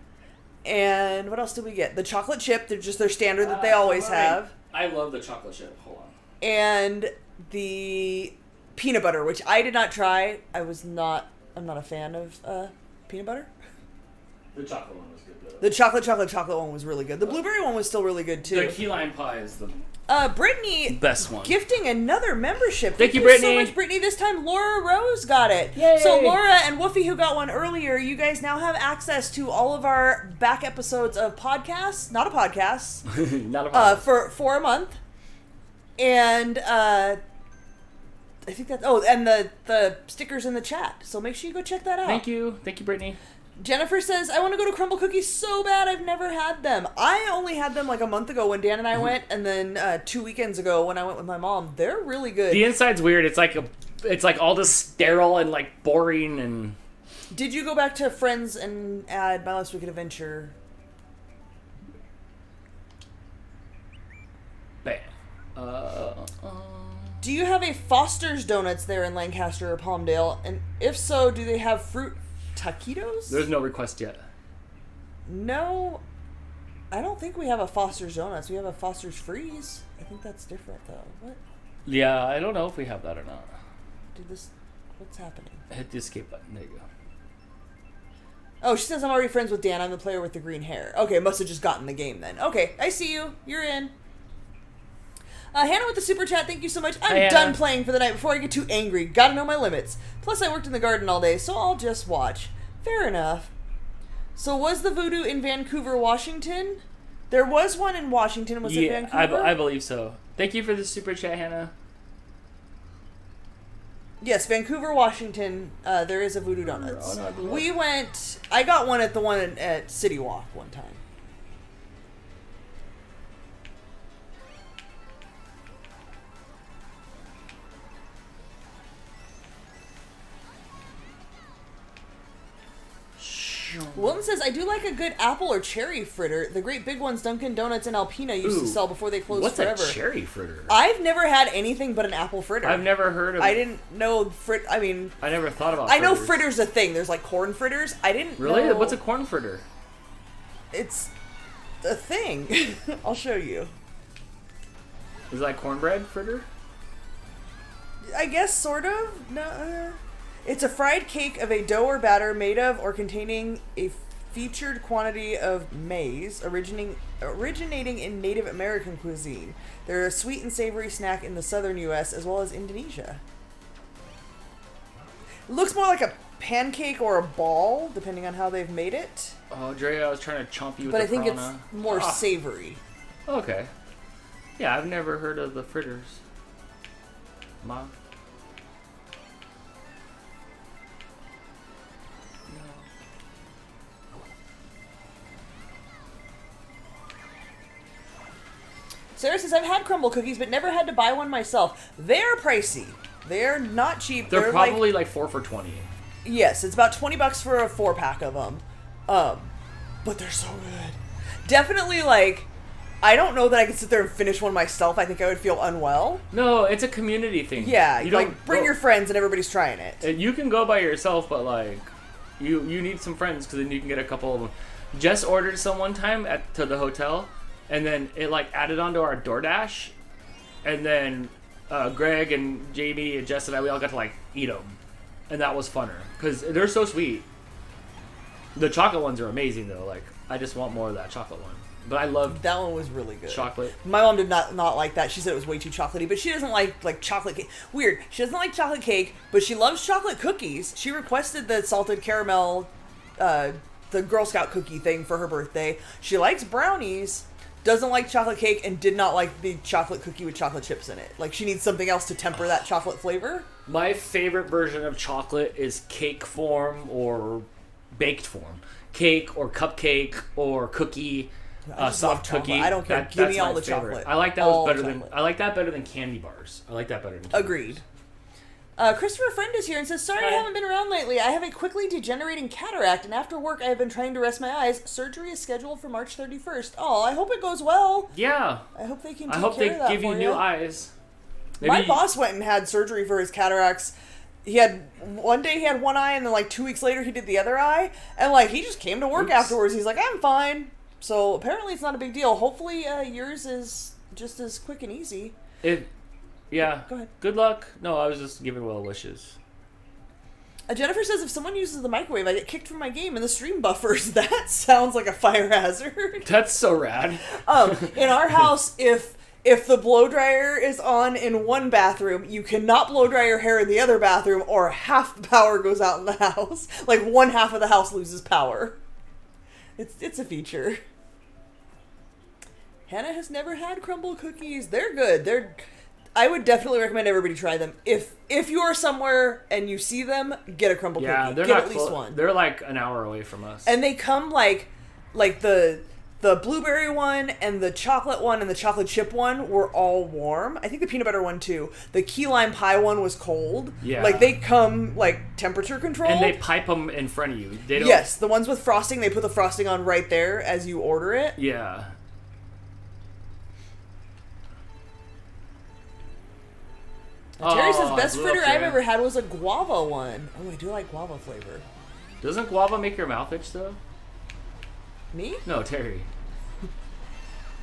And what else did we get? The chocolate chip. They're just their standard that they always have. I love the chocolate chip. Hold on. And the peanut butter, which I did not try. I'm not a fan of peanut butter. The chocolate one was good though. The chocolate one was really good. The blueberry one was still really good too. The key lime pie is the Brittany best one. gifting another membership. Thank you, so Brittany. much, Brittany. This time Laura Rose got it. Yay. So Laura and Woofy, who got one earlier, you guys now have access to all of our back episodes of podcasts, not a podcast, Not a problem. for a month. And I think that's and the stickers in the chat. So make sure you go check that out. Thank you, Brittany. Jennifer says, I want to go to Crumble Cookies so bad. I've never had them. I only had them like a month ago when Dan and I went, and then 2 weekends ago when I went with my mom. They're really good. The inside's weird. It's like all this sterile and like boring and. Did you go back to Friends and add My Last Wicked Adventure? Bam. Do you have a Foster's Donuts there in Lancaster or Palmdale? And if so, do they have fruit taquitos? There's no request yet. No, I don't think we have a Foster's Donuts. We have a Foster's Freeze. I think that's different though. What? Yeah, I don't know if we have that or not. What's happening? Hit the escape button. There you go. Oh, she says I'm already friends with Dan. I'm the player with the green hair. Okay, must have just gotten the game then. Okay, I see you. You're in. Hannah with the super chat, thank you so much. I'm Hi, done Hannah. playing for the night before I get too angry. Gotta know my limits. Plus, I worked in the garden all day, so I'll just watch. Fair enough. So, was the voodoo in Vancouver, Washington? There was one in Washington. Was it Vancouver? I believe so. Thank you for the super chat, Hannah. Yes, Vancouver, Washington. There is a Voodoo Donuts. Oh, no, We went. I got one at the one at City Walk one time. Wilton says, I do like a good apple or cherry fritter. The great big ones Dunkin' Donuts and Alpina used to sell before they closed What's forever. a cherry fritter? I've never had anything but an apple fritter. I've never heard of. I didn't know I mean, I never thought about. I know fritters. fritter's a thing. There's like corn fritters. I didn't Really? know. What's a corn fritter? It's a thing. I'll show you. Is it like cornbread fritter? I guess sort of. No. It's a fried cake of a dough or batter made of or containing a featured quantity of maize originating in Native American cuisine. They're a sweet and savory snack in the southern U.S. as well as Indonesia. It looks more like a pancake or a ball, depending on how they've made it. Oh, Dre, I was trying to chomp you with But the I think piranha. it's more savory. Okay. Yeah, I've never heard of the fritters. Ma. Sarah says, I've had crumble cookies, but never had to buy one myself. They're pricey. They're not cheap. They're probably like 4 for $20. Yes, it's about $20 for a 4-pack of them. But they're so good. Definitely, like, I don't know that I could sit there and finish one myself. I think I would feel unwell. No, it's a community thing. Yeah, you like, bring your friends and everybody's trying it. You can go by yourself, but, like, you need some friends because then you can get a couple of them. Jess ordered some one time to the hotel, and then it, like, added onto our DoorDash, and then Greg and Jamie and Jess and I, we all got to, like, eat them. And that was funner because they're so sweet. The chocolate ones are amazing though. Like I just want more of that chocolate one. But I love That one was really good. chocolate. My mom did not like that. She said it was way too chocolatey, but she doesn't like chocolate cake. Weird. She doesn't like chocolate cake, but she loves chocolate cookies. She requested the salted caramel, the Girl Scout cookie thing for her birthday. She likes brownies, doesn't like chocolate cake, and did not like the chocolate cookie with chocolate chips in it. Like she needs something else to temper that chocolate flavor. My favorite version of chocolate is cake form or baked form. Cake or cupcake or cookie. I just Soft love cookie. chocolate. I don't care. Give That's me all my the favorite. chocolate. I like that All better chocolate. than I like that better than candy bars. I like that better than candy Agreed. bars. Christopher Friend is here and says, sorry I Hi. haven't been around lately. I have a quickly degenerating cataract, and after work I have been trying to rest my eyes. Surgery is scheduled for March 31st. Oh, I hope it goes well. Yeah. I hope they can I take hope care they of that give you for new ya. eyes. My boss went and had surgery for his cataracts. He had one day he had one eye, and then like 2 weeks later he did the other eye, and like he just came to work Oops. afterwards. He's like, I'm fine. So apparently it's not a big deal. Hopefully yours is just as quick and easy. Yeah. Go ahead. Good luck. No, I was just giving well wishes. Jennifer says if someone uses the microwave, I get kicked from my game and the stream buffers. That sounds like a fire hazard. That's so rad. In our house, if the blow dryer is on in one bathroom, you cannot blow dry your hair in the other bathroom, or half the power goes out in the house. Like one half of the house loses power. It's a feature. Hannah has never had crumble cookies. They're good. I would definitely recommend everybody try them. If you are somewhere and you see them, get a crumble Yeah, cookie. they're Get not at least clo- one. They're like an hour away from us. And they come like the blueberry one and the chocolate one and the chocolate chip one were all warm. I think the peanut butter one too. The key lime pie one was cold. Yeah. Like they come like temperature controlled. And they pipe them in front of you. They don't. Yes, the ones with frosting, they put the frosting on right there as you order it. Yeah. Terry says Oh, best I blew up fritter I've there. ever had was a guava one. Oh, I do like guava flavor. Doesn't guava make your mouth itch though? Me? No, Terry.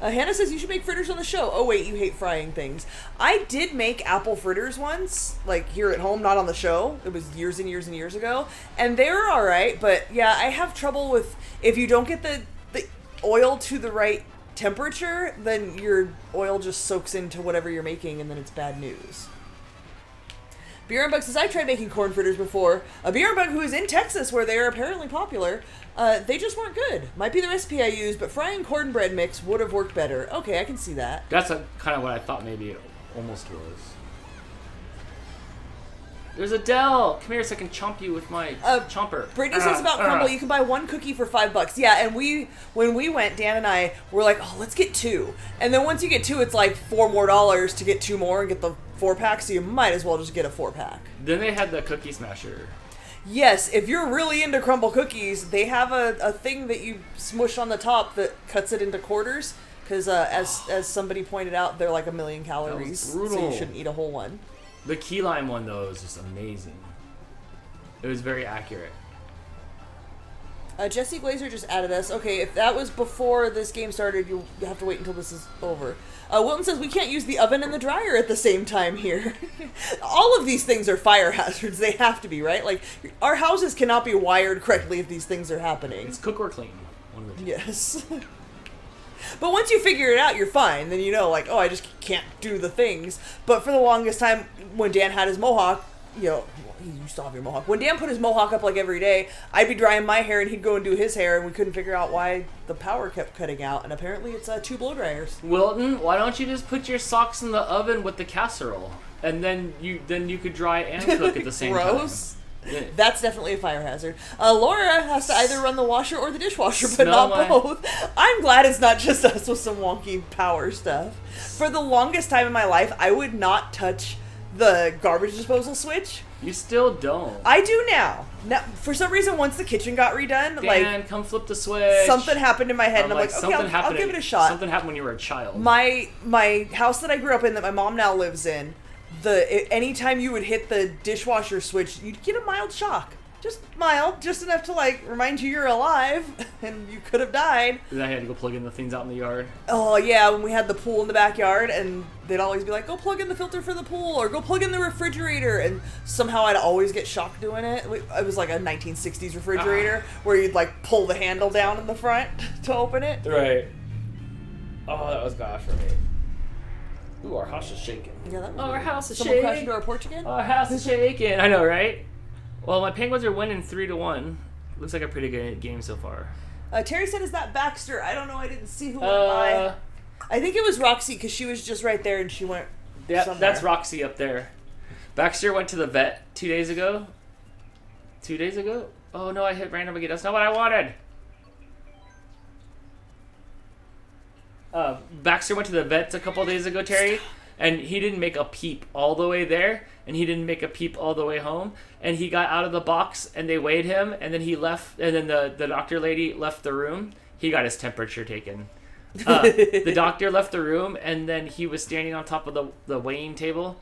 Hannah says you should make fritters on the show. Oh wait, you hate frying things. I did make apple fritters once, like here at home, not on the show. It was years and years and years ago, and they were all right. But yeah, I have trouble with if you don't get the oil to the right temperature, then your oil just soaks into whatever you're making, and then it's bad news. Beer and Bug says, I tried making corn fritters before. A Beer and Bug who is in Texas, where they are apparently popular, they just weren't good. Might be the recipe I used, but frying cornbread mix would have worked better. Okay, I can see that. That's kind of what I thought maybe it almost was. There's Adele. Come here so I can chomp you with my chomper. Brittany says about crumble, you can buy one cookie for $5. Yeah, and when we went, Dan and I were like, oh, let's get two. And then once you get two, it's like $4 more to get two more and get the 4-pack, so you might as well just get a 4-pack. Then they had the cookie smasher. Yes, if you're really into crumble cookies, they have a thing that you smush on the top that cuts it into quarters. Because as somebody pointed out, they're like 1,000,000 calories, so brutal. you shouldn't eat a whole one. The key lime one though is just amazing. It was very accurate. Jesse Glazer just added us. Okay, if that was before this game started, you have to wait until this is over. Wilton says we can't use the oven and the dryer at the same time here. All of these things are fire hazards. They have to be, right? Like, our houses cannot be wired correctly if these things are happening. It's cook or clean. One of the two. Yes. But once you figure it out, you're fine. Then you know, like, oh, I just can't do the things. But for the longest time, when Dan had his mohawk, you know, you still have your mohawk. When Dan put his mohawk up like every day, I'd be drying my hair and he'd go and do his hair, and we couldn't figure out why the power kept cutting out. And apparently it's 2 blow dryers. Wilton, why don't you just put your socks in the oven with the casserole, and then you could dry and cook at the same Gross. time. Yeah. That's definitely a fire hazard. Laura has to either run the washer or the dishwasher, but Smell not both. I'm glad it's not just us with some wonky power stuff. For the longest time in my life, I would not touch the garbage disposal switch. You still don't. I do now. Now, for some reason, once the kitchen got redone, Dan, come flip the switch. something happened in my head, and I'm like, okay, I'll give it a shot. Something happened when you were a child. My house that I grew up in, that my mom now lives in, anytime you would hit the dishwasher switch, you'd get a mild shock. Just mild, just enough to like remind you you're alive and you could have died. I had to go plug in the things out in the yard. Oh yeah, when we had the pool in the backyard, and they'd always be like, "Go plug in the filter for the pool," or "Go plug in the refrigerator," and somehow I'd always get shocked doing it. It was like a 1960s refrigerator where you'd like pull the handle down in the front to open it. Right. Oh, that was bad for me. Ooh, our house is shaking. Yeah, that was Our weird. house is Someone crashed shaking. into our porch again. Our house is shaking. I know, right? Well, my Penguins are winning 3-1. Looks like a pretty good game so far. Terry said, "Is that Baxter?" I don't know. I didn't see who went by. I think it was Roxy because she was just right there and she went. Yeah, somewhere. that's Roxy up there. Baxter went to the vet 2 days ago. 2 days ago? Oh no, I hit random again. That's not what I wanted. Baxter went to the vet a couple days ago, Terry, and he didn't make a peep all the way there, and he didn't make a peep all the way home, and he got out of the box, and they weighed him, and then he left, and then the doctor lady left the room. He got his temperature taken. The doctor left the room, and then he was standing on top of the weighing table,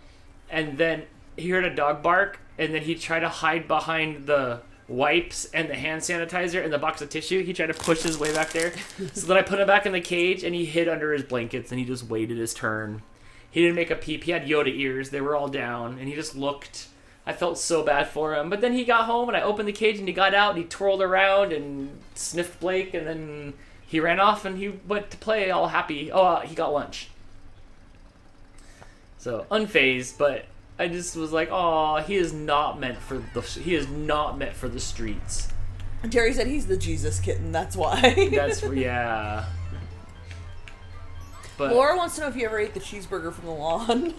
and then he heard a dog bark, and then he tried to hide behind the wipes and the hand sanitizer and the box of tissue. He tried to push his way back there. So then I put him back in the cage, and he hid under his blankets, and he just waited his turn. He didn't make a peep. He had Yoda ears. They were all down, and he just looked. I felt so bad for him. But then he got home, and I opened the cage, and he got out, and he twirled around and sniffed Blake, and then he ran off, and he went to play all happy. Oh, he got lunch. So, unfazed, but I just was like, oh, he is not meant for the streets. And Terry said he's the Jesus kitten. That's why. That's, yeah. But Laura wants to know if you ever ate the cheeseburger from the lawn.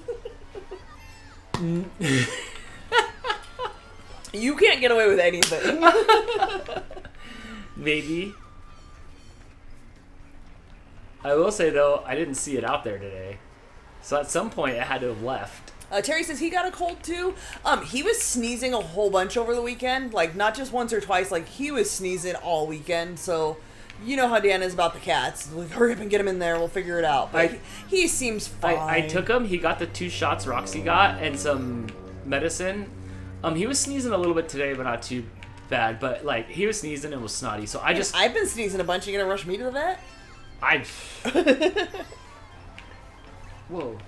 You can't get away with anything. maybe. I will say, though, I didn't see it out there today. So at some point, it had to have left. Terry says he got a cold too. He was sneezing a whole bunch over the weekend. Like, not just once or twice. Like, he was sneezing all weekend. So, you know how Dan is about the cats. Like, hurry up and get him in there. We'll figure it out. But he seems fine. I took him. He got the 2 shots Roxy got and some medicine. He was sneezing a little bit today, but not too bad. But, like, he was sneezing and was snotty. So I've been sneezing a bunch. You gonna rush me to the vet? Whoa.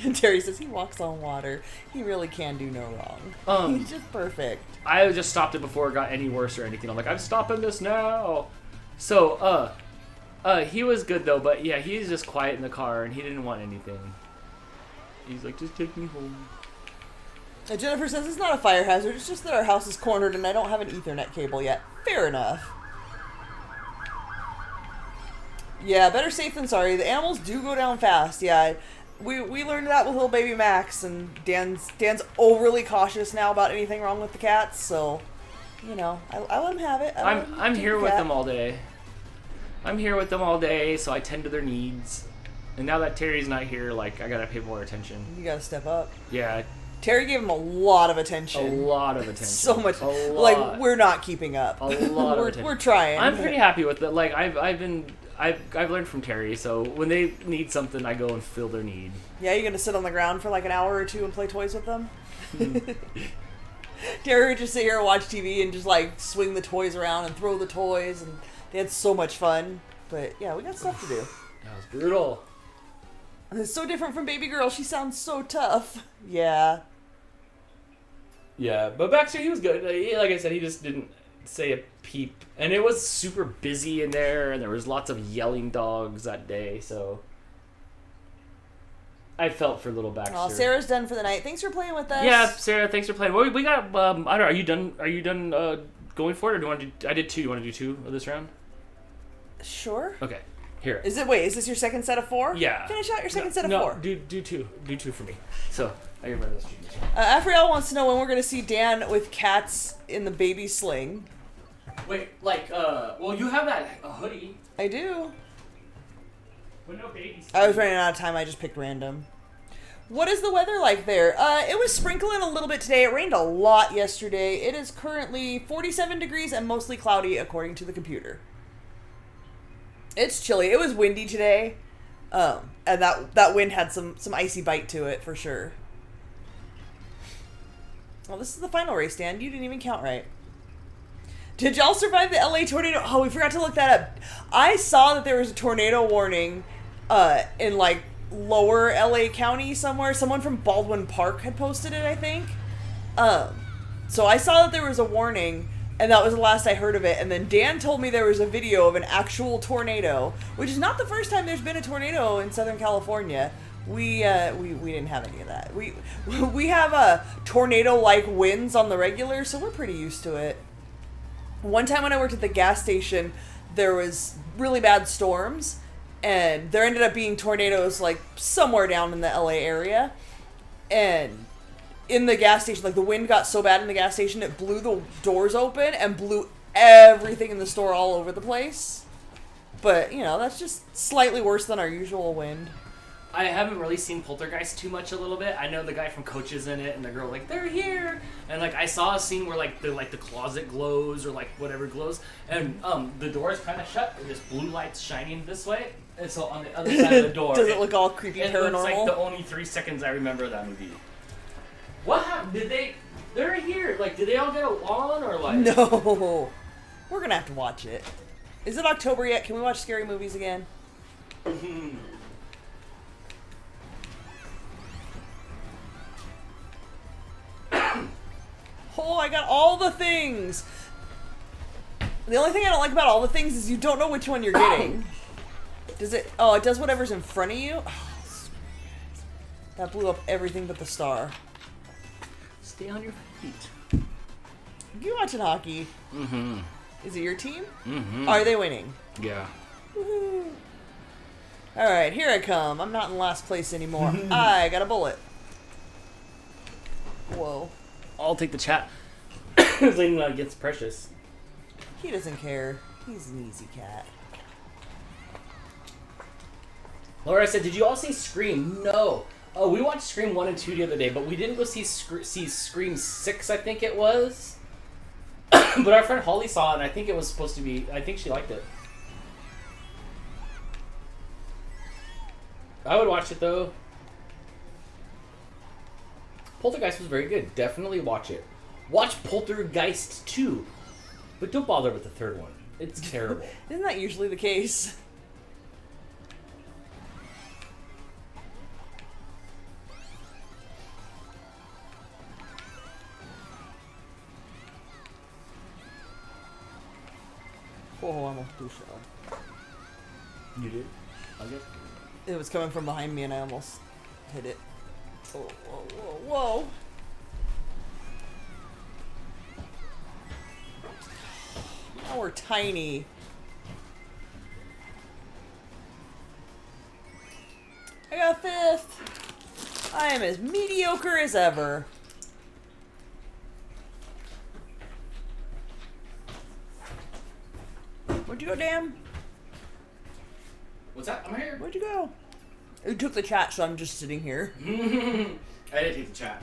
And Terry says he walks on water. He really can do no wrong. He's just perfect. I just stopped it before it got any worse or anything. I'm like, I'm stopping this now. So, he was good though, but yeah, he's just quiet in the car and he didn't want anything. He's like, just take me home. Jennifer says it's not a fire hazard. It's just that our house is cornered and I don't have an Ethernet cable yet. Fair enough. Yeah, better safe than sorry. The animals do go down fast. Yeah, we learned that with little baby Max, and Dan's overly cautious now about anything wrong with the cats. So, you know, I let him have it. I'm here with them all day. I'm here with them all day, so I tend to their needs. And now that Terry's not here, like, I gotta pay more attention. You gotta step up. Yeah. Terry gave him a lot of attention. A lot of attention. So much. A lot. Like, we're not keeping up. A lot of attention. We're trying. I'm pretty happy with it. Like, I've learned from Terry, so when they need something, I go and fill their need. Yeah, you're gonna sit on the ground for like an hour or two and play toys with them? Terry would just sit here and watch TV and just like swing the toys around and throw the toys, and they had so much fun. But yeah, we got stuff to do. That was brutal. And it's so different from baby girl. She sounds so tough. Yeah. Yeah, but Baxter, he was good. Like I said, he just didn't say a peep. And it was super busy in there, and there was lots of yelling dogs that day, so I felt for little Baxter. Oh, Sarah's done for the night. Thanks for playing with us. Yeah, Sarah, thanks for playing. Well, we got, I don't know, are you done going for it, or do you want to do, I did 2, do you want to do 2 of this round? Sure. Okay, here. Is this your second set of 4? Yeah. Finish out your second set of no, 4. do 2. Do 2 for me. So, I get rid of this. Afriel wants to know when we're going to see Dan with cats in the baby sling. Wait, like, well, you have that hoodie. I do. But no babies. I was running out of time. I just picked random. What is the weather like there? It was sprinkling a little bit today. It rained a lot yesterday. It is currently 47 degrees and mostly cloudy according to the computer. It's chilly. It was windy today. And that wind had some icy bite to it for sure. Well, this is the final race, Dan. You didn't even count right. Did y'all survive the LA tornado? Oh, we forgot to look that up. I saw that there was a tornado warning in like lower LA County somewhere. Someone from Baldwin Park had posted it, I think. So I saw that there was a warning, and that was the last I heard of it. And then Dan told me there was a video of an actual tornado, which is not the first time there's been a tornado in Southern California. We didn't have any of that. We have tornado-like winds on the regular, so we're pretty used to it. One time when I worked at the gas station, there was really bad storms, and there ended up being tornadoes like somewhere down in the LA area. And in the gas station, like the wind got so bad in the gas station, it blew the doors open and blew everything in the store all over the place. But, you know, that's just slightly worse than our usual wind. I haven't really seen Poltergeist too much a little bit. I know the guy from Coach is in it, and the girl like, they're here, and like I saw a scene where like the closet glows or like whatever glows, and the door is kind of shut, and there's blue lights shining this way, and so on the other side of the door, Does it look all creepy it paranormal? looks like the only 3 seconds I remember of that movie. What happened? They're here. Like, did they all get along or like? No, we're gonna have to watch it. Is it October yet? Can we watch scary movies again? Oh, I got all the things. The only thing I don't like about all the things is you don't know which one you're getting. Does it? Oh, it does whatever's in front of you. Oh, that blew up everything but the star. Stay on your feet. You watching hockey? Mm-hmm. Is it your team? Mm-hmm. Are they winning? Yeah. Woohoo. All right, here I come. I'm not in last place anymore. I got a bullet. Whoa. I'll take the chat. Zayden gets precious. He doesn't care. He's an easy cat. Laura said, "Did you all see Scream?" No. Oh, we watched Scream 1 and 2 the other day, but we didn't go see Scream 6, I think it was. But our friend Holly saw it, and I think it was supposed to be... I think she liked it. I would watch it, though. Poltergeist was very good. Definitely watch it. Watch Poltergeist 2. But don't bother with the third one. It's terrible. Isn't that usually the case? Oh, I almost blew shot. You did? I guess. It was coming from behind me and I almost hit it. Oh, whoa, whoa, whoa. Now we're tiny. I got 5th. I am as mediocre as ever. Where'd you go, Dan? What's that? I'm here. Where'd you go? You took the chat, so I'm just sitting here. I didn't take the chat.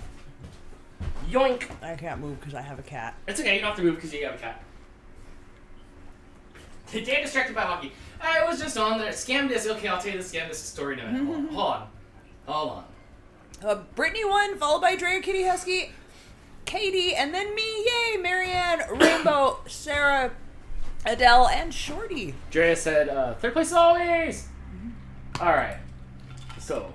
Yoink! I can't move because I have a cat. It's okay, you don't have to move because you have a cat. Dan distracted by hockey. I was just on there. Scam this. Okay, I'll tell you the scam this story in a minute. Hold on. Brittany won, followed by Drea, Kitty Husky, Katie, and then me. Yay! Marianne, Rainbow, Sarah, Adele, and Shorty. Drea said, third place as always! Alright. So.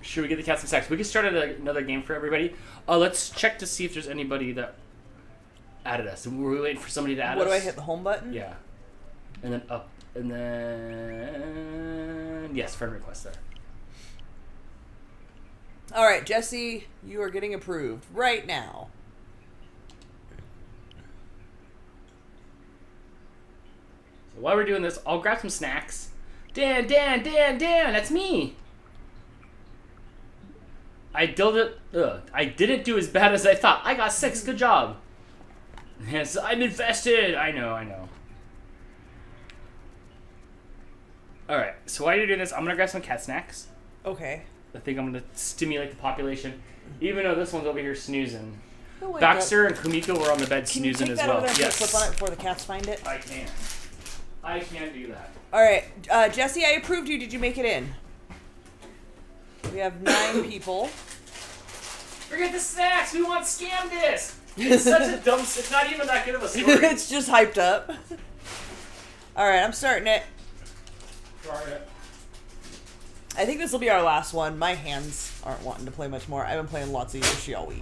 Should we get the cat some sex? We can start another game for everybody. Let's check to see if there's anybody that added us. Were we waiting for somebody to add us? What do I hit, the home button? Yeah. And then up. And then... Yes, friend request there. Alright, Jesse, you are getting approved right now. So while we're doing this, I'll grab some snacks. Dan, that's me! I didn't do as bad as I thought. I got 6, good job. Yes, I'm infested! I know. Alright, so while you're doing this, I'm gonna grab some cat snacks. Okay. I think I'm gonna stimulate the population. Even though this one's over here snoozing. Oh, Baxter and Kumiko were on the bed Can you snoozing take as that well. over there and Yes. put a clip on it before the cats find it? I can do that. Alright, Jesse, I approved you. Did you make it in? We have 9 people. Forget the snacks! We want Scam This! It's such a dumb. It's not even that good of a story. It's just hyped up. All right, I'm starting it. Darn it. I think this will be our last one. My hands aren't wanting to play much more. I've been playing lots of Yoshi all week.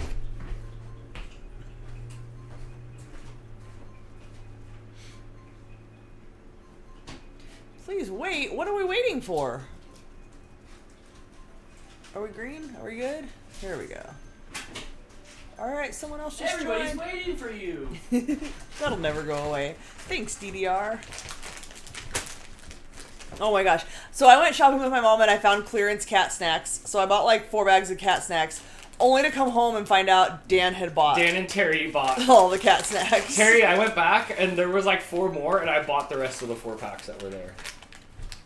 Please wait. What are we waiting for? Are we green? Are we good? Here we go. All right, someone else just Everybody's joined. waiting for you. That'll never go away. Thanks, DDR. Oh my gosh. So I went shopping with my mom and I found clearance cat snacks. So I bought like 4 bags of cat snacks, only to come home and find out Dan had bought Dan and Terry bought. all the cat snacks. Terry, I went back and there was like 4 more, and I bought the rest of the 4 packs that were there.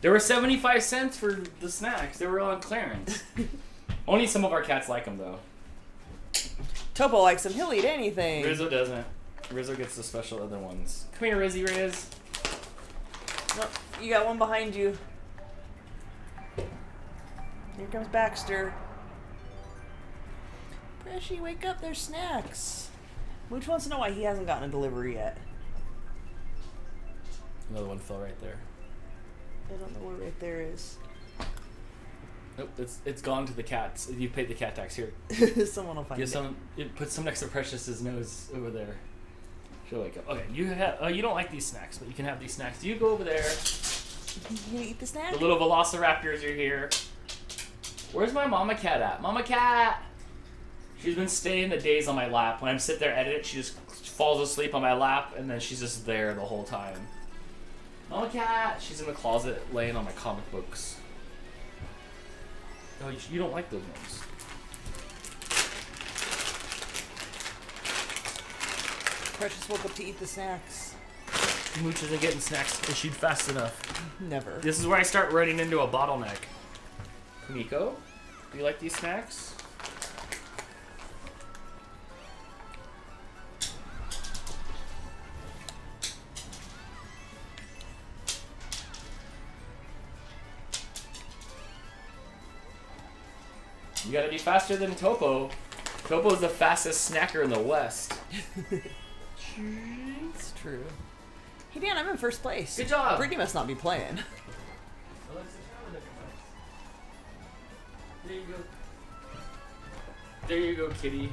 There were 75 cents for the snacks. They were on clearance. Only some of our cats like them though. Topo likes them. He'll eat anything. Rizzo doesn't. Rizzo gets the special other ones. Come here, Rizzy Riz. Oh, you got one behind you. Here comes Baxter. Preshy, wake up. There's snacks. Mooch wants to know why he hasn't gotten a delivery yet. Another one fell right there. I don't know where right there is. Nope, it's gone to the cats. You paid the cat tax here. Someone will find Get it. some. Put some next to Precious's nose over there. She'll wake up. Okay, you have. You don't like these snacks, but you can have these snacks. You go over there. You gonna eat the snack? The little velociraptors are here. Where's my mama cat at? Mama cat! She's been staying the days on my lap. When I'm sitting there editing, she just falls asleep on my lap, and then she's just there the whole time. Mama cat! She's in the closet laying on my comic books. Oh, you don't like those ones. Precious woke up to eat the snacks. Mooch isn't getting snacks issued fast enough. Never. This is where I start running into a bottleneck. Kumiko, do you like these snacks? You gotta be faster than Topo. Topo's the fastest snacker in the West. It's true. Hey Dan, I'm in first place. Good job. Brittany must not be playing. There you go. There you go, kitty.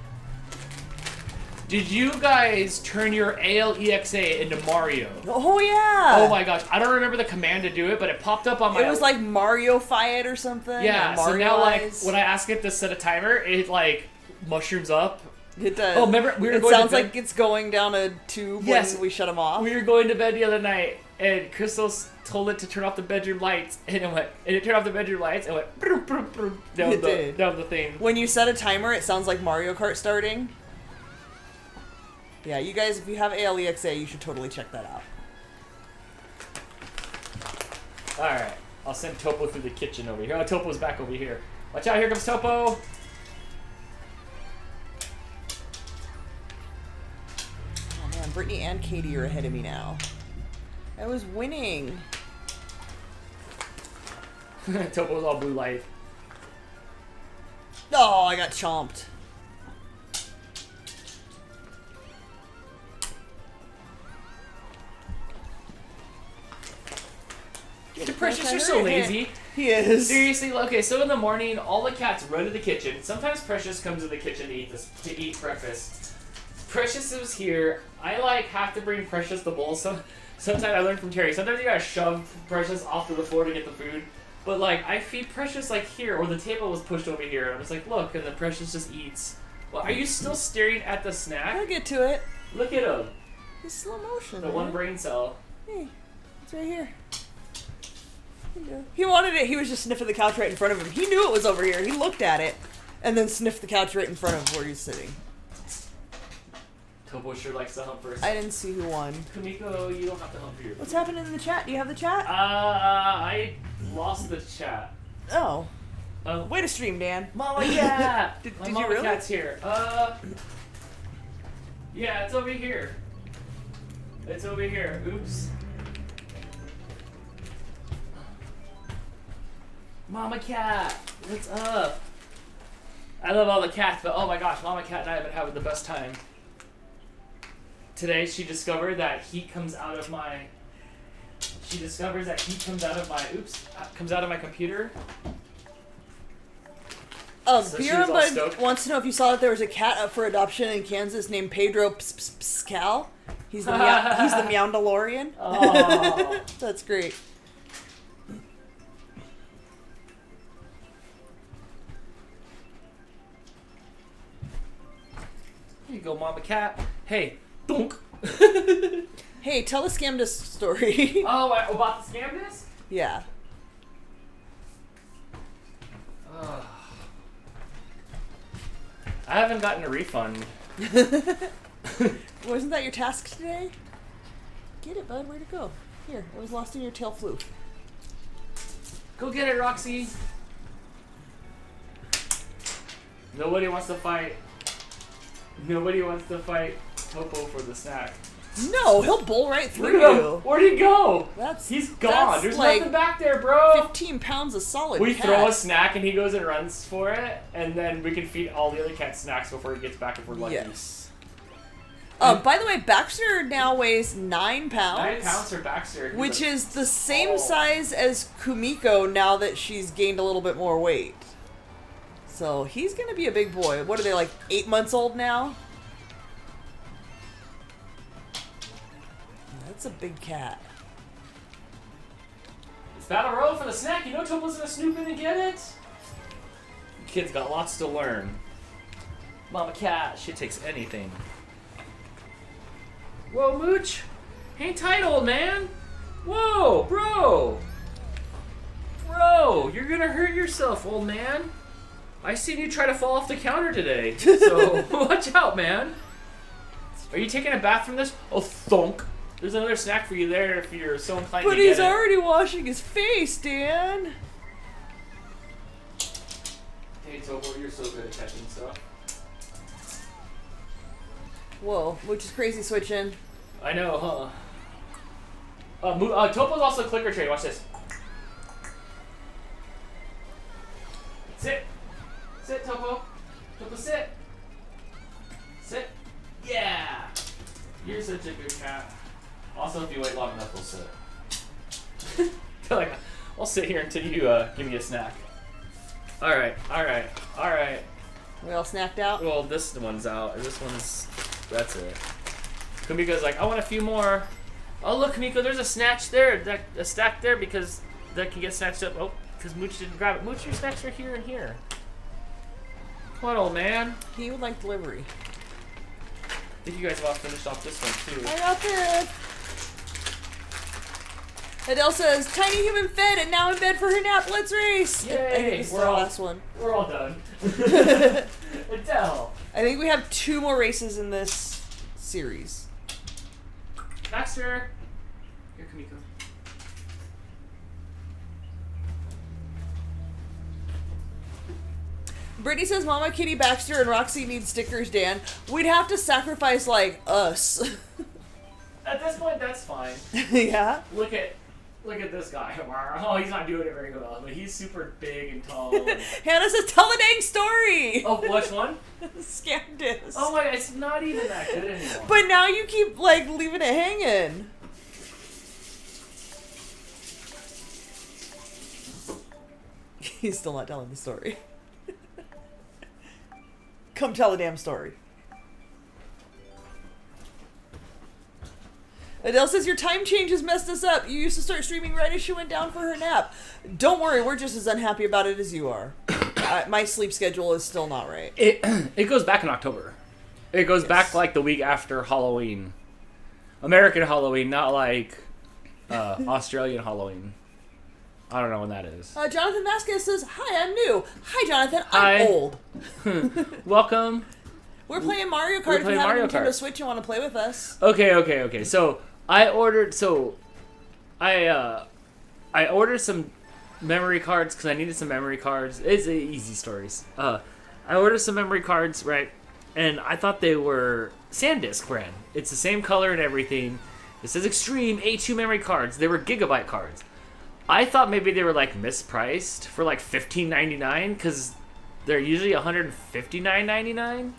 Did you guys turn your ALEXA into Mario? Oh yeah. Oh my gosh, I don't remember the command to do it, but it popped up on my... It was like Mario Fight or something. Yeah, or so Mario now like Eyes. when I ask it to set a timer, it like mushrooms up. It does. Oh, remember we were It going sounds to bed, like it's going down a tube Yes. when we shut them off. we were going to bed the other night, and Crystal told it to turn off the bedroom lights, and it turned off the bedroom lights and went broom, broom, broom, down It the did. down the thing. When you set a timer, it sounds like Mario Kart starting. Yeah, you guys, if you have ALEXA, you should totally check that out. All right, I'll send Topo through the kitchen over here. Oh, Topo's back over here. Watch out! Here comes Topo. Oh man, Brittany and Katie are ahead of me now. I was winning. Topo's all blue light. Oh, I got chomped. The Precious are so lazy. He is. Seriously, okay, so in the morning, all the cats run to the kitchen. Sometimes Precious comes to the kitchen to eat breakfast. Precious is here. I like have to bring Precious the bowl. Sometimes I learned from Terry. Sometimes you gotta shove Precious off to the floor to get the food. But like I feed Precious like here, or the table was pushed over here. And I was like, look, and then Precious just eats. Well, are you still staring at the I'll snack? get to it. Look at him. It's slow motion. The man. one brain cell. Hey, it's right here. There you go. He wanted it. He was just sniffing the couch right in front of him. He knew it was over here. He looked at it and then sniffed the couch right in front of where he's sitting. Topo sure likes to hump first. I didn't see who won. Kumiko, you don't have to hump for your What's happening in the chat? Do you have the chat? I lost the chat. Oh. Oh, Way to stream, Dan. Mama cat! Did My you mama really? cat's here. Yeah, it's over here. It's over here. Oops. Mama cat, what's up? I love all the cats, but oh my gosh, Mama cat and I have been having the best time. today she discovered that heat comes out of my. She discovers that heat comes out of my. Comes out of my computer. So she Beer was all Bud stoked. wants to know if you saw that there was a cat up for adoption in Kansas named Pedro Pascal. He's the he's the Meowndalorian. Oh. That's great. Here you go, Mama Cat. Hey, dunk. Hey, tell the scam disc story. Oh, about the scam disc? Yeah. I haven't gotten a refund. Wasn't that your task today? Get it, bud. Where'd it go? Here, it was lost in your tail fluke. Go get it, Roxy. Nobody wants to fight. Nobody wants to fight Topo for the snack. No, he'll bowl right through Where'd you. Where'd he go? He's gone. That's There's like nothing back there, bro. 15 pounds of solid We cat. throw a snack and he goes and runs for it, and then we can feed all the other cats snacks before he gets back if we're lucky. Yes. By the way, Baxter now weighs 9 pounds. 9 pounds for Baxter. He's Which a- is the same size as Kumiko now that she's gained a little bit more weight. So he's going to be a big boy. What are they, like 8 months old now? That's a big cat. It's Battle Royale for the snack. You know Topo's gonna snoop in and get it? Kid's got lots to learn. Mama Cat, she takes anything. Whoa, Mooch. Hang tight, old man. Whoa, bro. Bro, you're gonna hurt yourself, old man. I seen you try to fall off the counter today. So, watch out, man. Are you taking a bath from this? Oh, thunk. There's another snack for you there if you're so inclined But to get he's it. already washing his face, Dan. Hey Topo, you're so good at catching stuff. Whoa, which is crazy switching. I know, huh? Topo's also clicker trade. Watch this. Sit. Sit, Topo. Topo, sit. Sit. Yeah. You're such a good cat. Also, if you wait long enough, we'll sit. Feel like I'll sit here until you give me a snack. All right. We all snacked out? Well, this one's out. That's it. Kamiko's like, I want a few more. Oh, look, Kamiko, there's a snatch there. A stack there because that can get snatched up. Oh, because Mooch didn't grab it. Mooch, your snacks are here and here. Come on, old man. He would like delivery. I think you guys have all finished off this one, too. I got this. Adele says, tiny human fed and now in bed for her nap. Let's race. Yay, I think this is we're our all- last one. We're all done. Adele. I think we have 2 more races in this series. Baxter. Here, Kamiko. Brittany says, Mama, Kitty, Baxter, and Roxy need stickers, Dan. We'd have to sacrifice, like, us. At this point, that's fine. Yeah? Look at this guy. Oh, he's not doing it very well, but he's super big and tall. And... Hannah says, tell the dang story! Oh, which one? Scam disc. Oh my, it's not even that good anymore. But now you keep, like, leaving it hanging. He's still not telling the story. Come tell the damn story. Adele says, your time change has messed us up. You used to start streaming right as she went down for her nap. Don't worry, we're just as unhappy about it as you are. My sleep schedule is still not right. It goes back in October. It goes back like the week after Halloween. American Halloween, not like Australian Halloween. I don't know when that is. Jonathan Vasquez says, hi, I'm new. Hi, Jonathan. Hi. I'm old. Welcome. We're playing Mario Kart. We're If you playing have Mario a Nintendo Kart. Switch and want to play with us. Okay. So I ordered some memory cards because I needed some memory cards. It's easy stories. I ordered some memory cards, right? And I thought they were SanDisk brand. It's the same color and everything. It says Extreme A2 memory cards. They were gigabyte cards. I thought maybe they were like mispriced for like $15.99 because they're usually $159.99.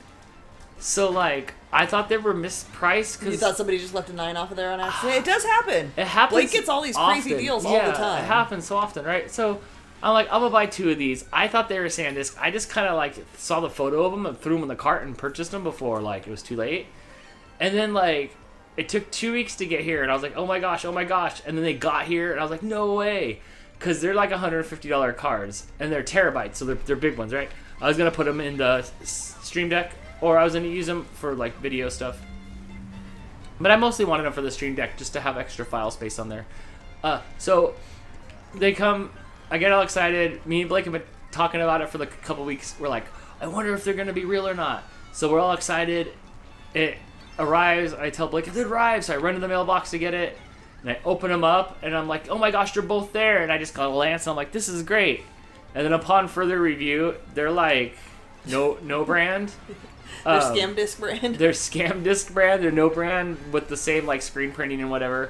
So like, I thought they were mispriced You because thought somebody just left a 9 off of there on accident? It does happen. it happens. Blake gets all these crazy often. deals Yeah, all the time. It happens so often, right? So I'm like, I'm gonna buy 2 of these. I thought they were SanDisk. I just kind of like saw the photo of them and threw them in the cart and purchased them before like it was too late. And then like it took 2 weeks to get here, and I was like, oh my gosh. And then they got here, and I was like, no way, because they're like $150 cards, and they're terabytes, so they're big ones, right? I was gonna put them in the Stream Deck, or I was gonna use them for like video stuff. But I mostly wanted them for the Stream Deck just to have extra file space on there. So they come, I get all excited. Me and Blake have been talking about it for like a couple weeks. We're like, I wonder if they're going to be real or not. So we're all excited. It arrives. I tell Blake, it arrived. So I run to the mailbox to get it. And I open them up. And I'm like, oh my gosh, they're both there. And I just got a Lance. And I'm like, this is great. And then upon further review, they're like, no brand. They're Scam Disc brand. They're Scam Disc brand. They're no brand with the same like screen printing and whatever.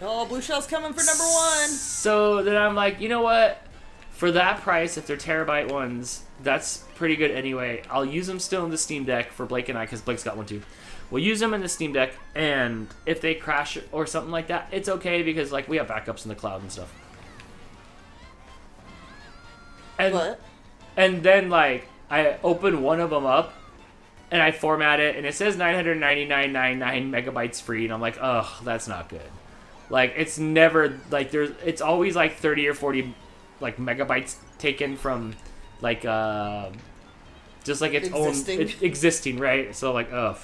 Oh, Blue Shell's coming for number 1. So then I'm like, you know what? For that price, if they're terabyte ones, that's pretty good anyway. I'll use them still in the Steam Deck for Blake and I, because Blake's got one too. We'll use them in the Steam Deck, and if they crash or something like that, it's okay, because like we have backups in the cloud and stuff. And, What? And then like I open one of them up, and I format it, and it says 999.99 megabytes free, and I'm like, ugh, that's not good. Like, it's never, like, it's always, like, 30 or 40, like, megabytes taken from, like, just, like, its existing, right? So, like, ugh.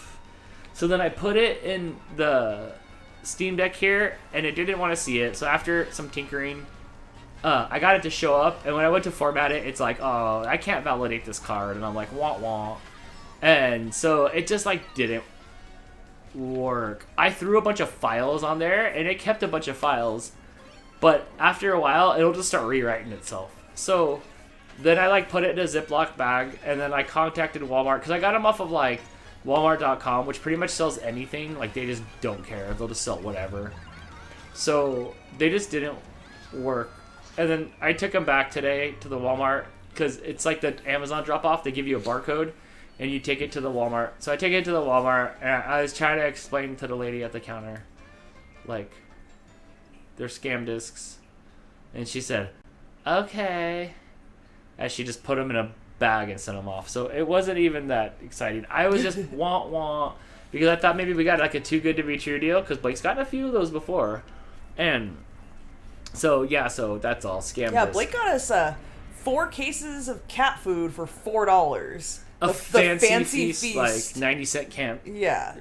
So then I put it in the Steam Deck here, and it didn't want to see it. So after some tinkering, I got it to show up, and when I went to format it, it's like, oh, I can't validate this card, and I'm like, wah, wah. And so it just, like, didn't work. I threw a bunch of files on there, and it kept a bunch of files, but after a while it'll just start rewriting itself. So then I like put it in a Ziploc bag, and then I contacted Walmart, because I got them off of like Walmart.com, which pretty much sells anything. Like, they just don't care, they'll just sell whatever. So they just didn't work. And then I took them back today to the Walmart, because it's like the Amazon drop off. They give you a barcode and you take it to the Walmart. So I take it to the Walmart, and I was trying to explain to the lady at the counter, like, they're Scam Discs. And she said, okay. As she just put them in a bag and sent them off. So it wasn't even that exciting. I was just wah, because I thought maybe we got like a too good to be true deal, because Blake's gotten a few of those before. And so, yeah, so that's all. Scam Yeah, Disc. Blake got us 4 cases of cat food for $4. A fancy feast. like 90-cent camp. Yeah.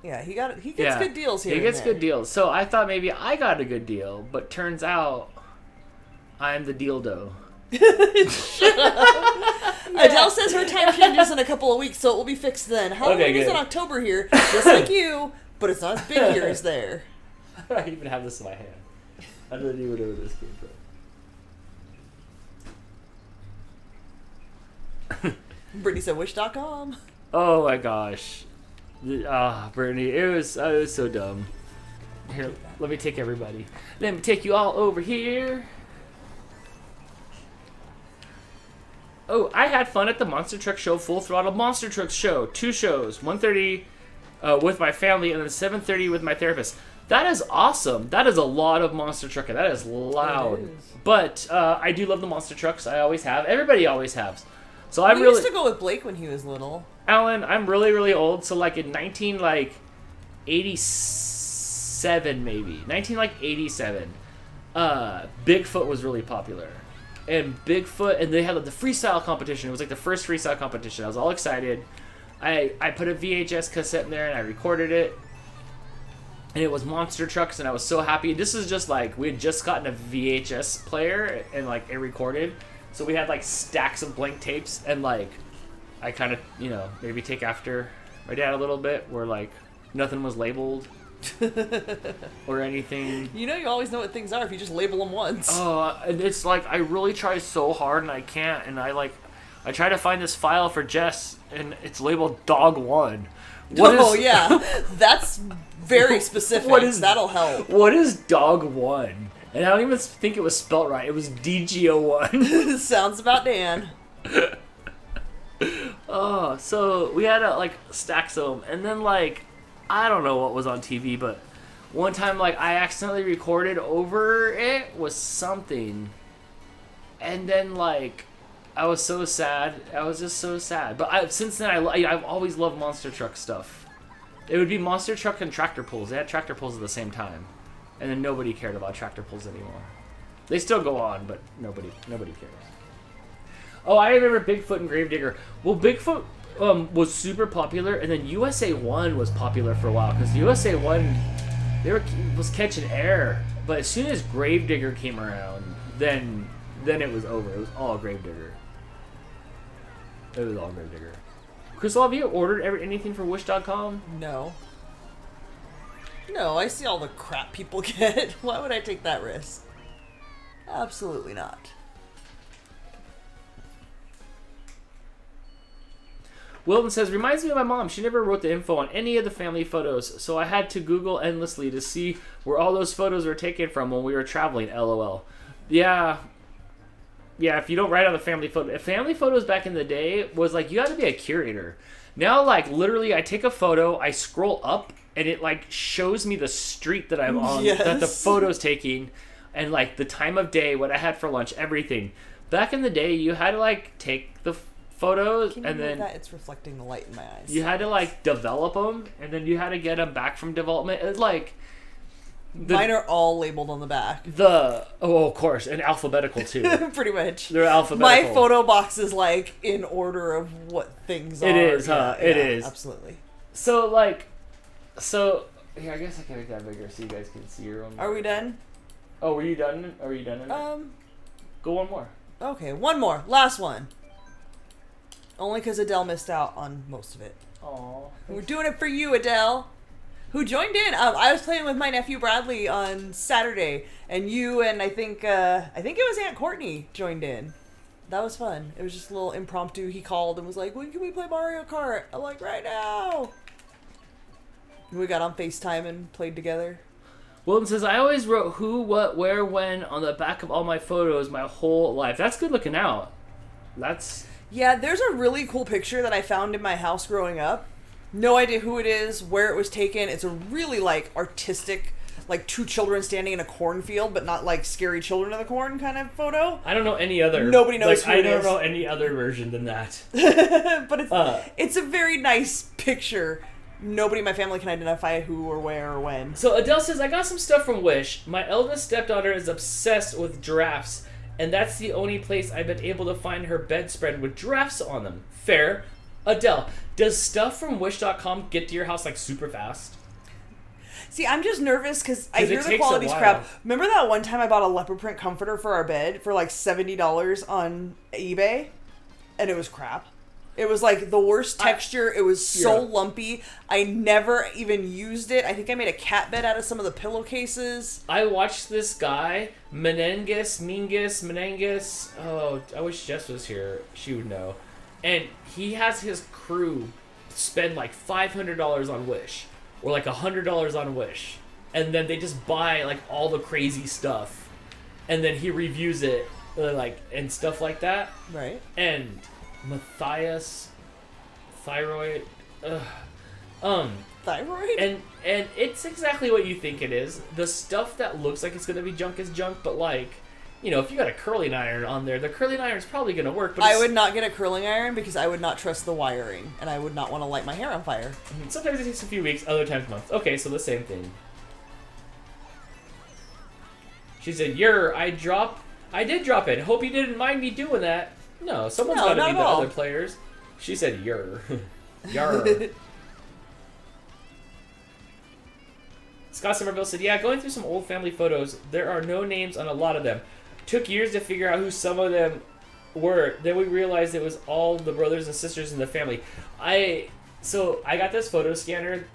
Yeah, he gets good deals here. He gets good deals. So I thought maybe I got a good deal, but turns out I'm the dildo. Adele says her time changes in a couple of weeks, so it will be fixed then. Halloween is in October here, just like you, but it's not as big here as there. I even have this in my hand. I don't even know where this came from. Brittany said wish.com. Oh my gosh. Brittany, it was so dumb. Here, let me take everybody. Let me take you all over here. Oh, I had fun at the Monster Truck Show, Full Throttle Monster Truck Show. 2 shows, 1:30 with my family, and then 7:30 with my therapist. That is awesome. That is a lot of monster trucking. That is loud. It is. But I do love the monster trucks. I always have. Everybody always has. So We used to go with Blake when he was little. Alan, I'm really, really old. So like in 1987 maybe. 1987. Bigfoot was really popular. And Bigfoot, and they had the freestyle competition. It was like the first freestyle competition. I was all excited. I put a VHS cassette in there and I recorded it. And it was monster trucks, and I was so happy. This is just like, we had just gotten a VHS player, and like it recorded. So we had like stacks of blank tapes, and like I kind of, maybe take after my dad a little bit, where like nothing was labeled or anything. You always know what things are if you just label them once. Oh, and it's like I really try so hard, and I can't. And I try to find this file for Jess, and it's labeled Dog 1. Yeah, that's very specific. That'll help. What is Dog 1? And I don't even think it was spelt right. It was DGO1. Sounds about Dan. Oh, so we had like stacks of them, and then like I don't know what was on TV, but one time like I accidentally recorded over it was something, and then like I was so sad. I was just so sad. But since then I've always loved monster truck stuff. It would be monster truck and tractor pulls. They had tractor pulls at the same time, and then nobody cared about tractor pulls anymore. They still go on, but nobody cares. Oh, I remember Bigfoot and Gravedigger. Well, Bigfoot was super popular, and then USA 1 was popular for a while, because USA 1 was catching air. But as soon as Gravedigger came around, then it was over. It was all Gravedigger. It was all Gravedigger. Crystal, have you ordered anything for Wish.com? No. No, I see all the crap people get. Why would I take that risk? Absolutely not. Wilton says, reminds me of my mom. She never wrote the info on any of the family photos, so I had to Google endlessly to see where all those photos were taken from when we were traveling, LOL. Yeah, if you don't write on the family photos back in the day was like, you had to be a curator. Now, like, literally, I take a photo, I scroll up, and it, like, shows me the street that I'm on, Yes. that the photo's taking, and, like, the time of day, what I had for lunch, everything. Back in the day, you had to, like, take the photos, Can you and move then that? It's reflecting the light in my eyes. you had to, like, develop them, and then you had to get them back from development. It's like... Mine are all labeled on the back. Of course, and alphabetical, too. Pretty much. They're alphabetical. My photo box is like in order of what things are. It is, huh? It is. Absolutely. So, here, I guess I can make that bigger so you guys can see your own. Are we done? Oh, were you done? Are you done? Go one more. Okay, one more. Last one. Only because Adele missed out on most of it. Aww. We're doing it for you, Adele. Who joined in? I was playing with my nephew Bradley on Saturday, and you and I think it was Aunt Courtney joined in. That was fun. It was just a little impromptu. He called and was like, "When can we play Mario Kart?" I'm like, "Right now." And we got on FaceTime and played together. Wilton says, I always wrote who, what, where, when on the back of all my photos my whole life. That's good looking out. Yeah, there's a really cool picture that I found in my house growing up. No idea who it is, where it was taken. It's a really, like, artistic, like, two children standing in a cornfield, but not, like, scary children of the corn kind of photo. I don't know any other. Nobody knows who I it is. don't know any other version than that. But it's a very nice picture. Nobody in my family can identify who or where or when. So Adele says, I got some stuff from Wish. My eldest stepdaughter is obsessed with giraffes, and that's the only place I've been able to find her bedspread with giraffes on them. Fair. Adele, does stuff from Wish.com get to your house, like, super fast? See, I'm just nervous because I 'Cause it hear the takes a quality's while. crap. Remember that one time I bought a leopard print comforter for our bed for like $70 on eBay? And it was crap. It was like the worst texture. It was so lumpy. I never even used it. I think I made a cat bed out of some of the pillowcases. I watched this guy, Menengus. Oh, I wish Jess was here. She would know. And he has his crew spend like $500 on Wish. Or like $100 on Wish. And then they just buy like all the crazy stuff. And then he reviews it like and stuff like that. Right. And Matthias Thyroid Thyroid? and it's exactly what you think it is. The stuff that looks like it's gonna be junk is junk, but like, you know, if you got a curling iron on there, the curling iron's probably gonna work. But I would not get a curling iron because I would not trust the wiring, and I would not want to light my hair on fire. Sometimes it takes a few weeks, other times months. Okay, so the same thing. She said, I did drop it. Hope you didn't mind me doing that. No, someone's No, gotta not be at the all. other players. She said, Yer. Yer. Scott Somerville said, yeah, going through some old family photos, there are no names on a lot of them. Took years to figure out who some of them were. Then we realized it was all the brothers and sisters in the family. So I got this photo scanner,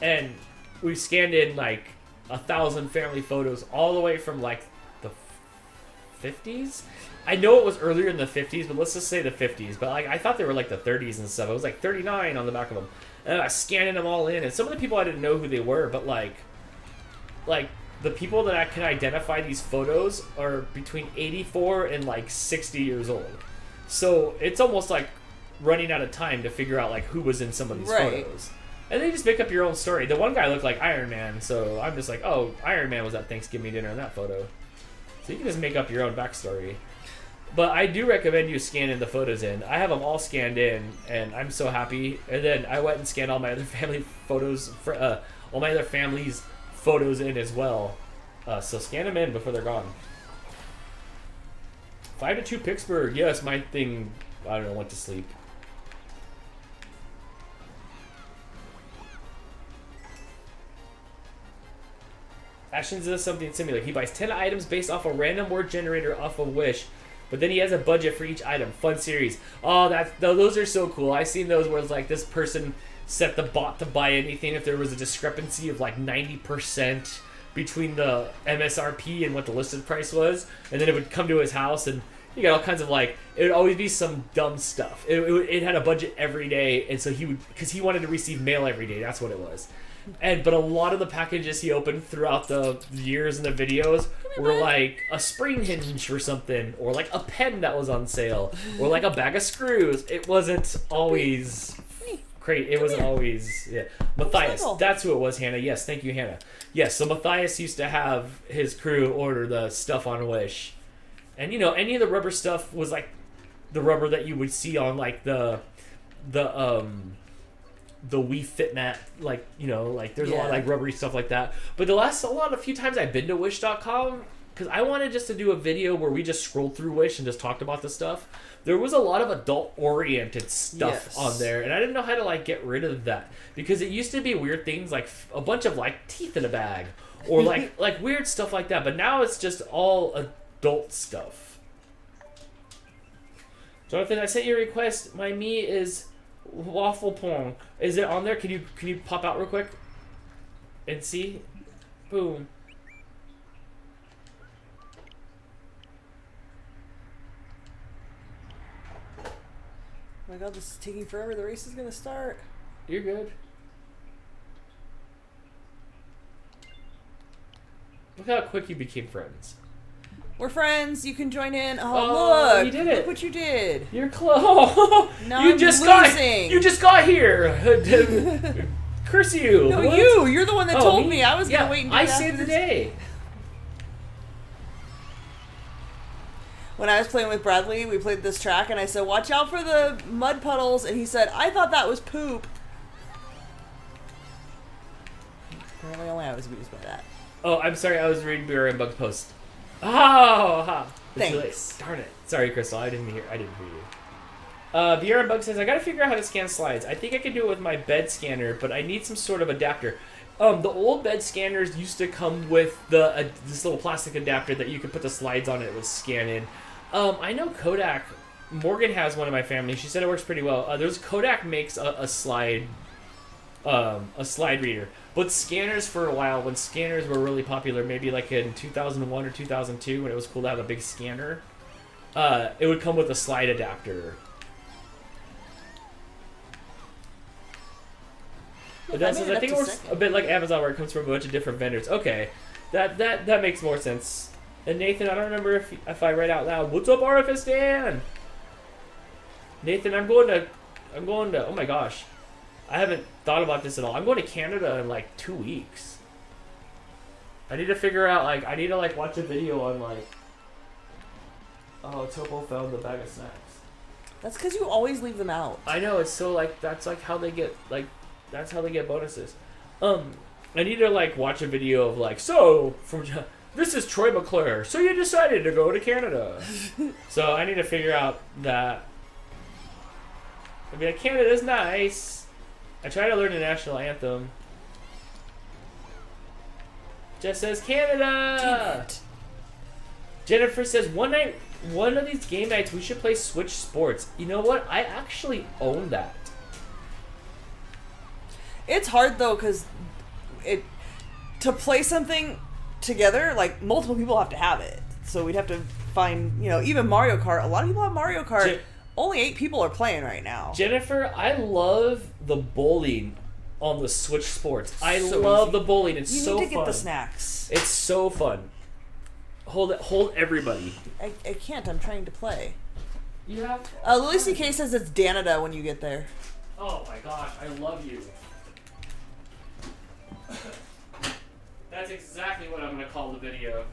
and we scanned in like 1,000 family photos all the way from like the 50s. I know it was earlier in the 50s, but let's just say the 50s. But like I thought they were like the 30s and stuff. It was like 39 on the back of them. And I was scanning them all in, and some of the people I didn't know who they were, but like the people that I can identify these photos are between 84 and like 60 years old. So it's almost like running out of time to figure out like who was in some of these Right. photos. And then you just make up your own story. The one guy looked like Iron Man, so I'm just like, oh, Iron Man was at Thanksgiving dinner in that photo. So you can just make up your own backstory. But I do recommend you scanning the photos in. I have them all scanned in, and I'm so happy. And then I went and scanned all my other family photos, all my other family's photos in as well. So scan them in before they're gone. 5-2 Pittsburgh. Yes, my thing, I don't know, went to sleep. Ashton's does something similar. He buys 10 items based off a random word generator off of Wish, but then he has a budget for each item. Fun series. Oh, those are so cool. I've seen those where it's like this person set the bot to buy anything if there was a discrepancy of like 90% between the MSRP and what the listed price was, and then it would come to his house and you got all kinds of like, it would always be some dumb stuff. It had a budget every day, and so because he wanted to receive mail every day, that's what it was. But a lot of the packages he opened throughout the years in the videos were like a spring hinge or something, or like a pen that was on sale, or like a bag of screws. It wasn't always great. It wasn't always, yeah. Matthias, that's who it was, Hannah. Yes, thank you, Hannah. Yes, so Matthias used to have his crew order the stuff on Wish. And you know, any of the rubber stuff was like the rubber that you would see on like the Wii Fit Mat, like, you know, like there's a lot of like rubbery stuff like that. But a few times I've been to Wish.com because I wanted just to do a video where we just scrolled through Wish and just talked about the stuff. There was a lot of adult-oriented stuff on there, and I didn't know how to like get rid of that because it used to be weird things like a bunch of like teeth in a bag or like like weird stuff like that. But now it's just all adult stuff. Jonathan, I sent you a request. My me is Waffle Pong. Is it on there? Can you pop out real quick and see? Boom. Oh my god, this is taking forever. The race is gonna start. You're good. Look how quick you became friends. We're friends. You can join in. Oh, look! You did it. Look what you did. You're close. Now You I'm just losing. You just got here. Curse you. No, What? you're the one that told me. I was yeah, gonna wait and do I it after saved the this. day. When I was playing with Bradley, we played this track, and I said, "Watch out for the mud puddles," and he said, "I thought that was poop." Apparently, only I was amused by that. Oh, I'm sorry. I was reading Beer and Bug's post. Oh, ha. It's too late. Thanks. Darn it. Sorry, Crystal. I didn't hear you. Beer and Bug says, I gotta figure out how to scan slides. I think I can do it with my bed scanner, but I need some sort of adapter. The old bed scanners used to come with this little plastic adapter that you could put the slides on and it would scan in. I know Kodak. Morgan has one in my family. She said it works pretty well. There's Kodak makes a slide reader. But scanners for a while, when scanners were really popular, maybe like in 2001 or 2002, when it was cool to have a big scanner, it would come with a slide adapter. But I think it works a bit like Amazon, where it comes from a bunch of different vendors. Okay, that makes more sense. And Nathan, I don't remember if I read out loud. What's up, RFS Dan? Nathan, I'm going to. Oh my gosh, I haven't thought about this at all. I'm going to Canada in like 2 weeks. I need to figure out I need to watch a video on oh, Topo found the bag of snacks. That's because you always leave them out. I know, it's so that's how they get that's how they get bonuses. I need to watch a video of this is Troy McClure. So you decided to go to Canada. So I need to figure out that. I mean, Canada's nice. I try to learn the national anthem. Just says Canada. Damn it. Jennifer says one of these game nights we should play Switch Sports. You know what? I actually own that. It's hard though, because to play something together, multiple people have to have it. So we'd have to find, even Mario Kart. A lot of people have Mario Kart. Only 8 people are playing right now. Jennifer, I love the bowling on the Switch Sports. I So love easy. the bowling. It's so fun. You need to get the snacks. It's so fun. Hold everybody. I can't. I'm trying to play. You have? Louis C.K. says it's Danada when you get there. Oh my gosh, I love you. That's exactly what I'm gonna call the video.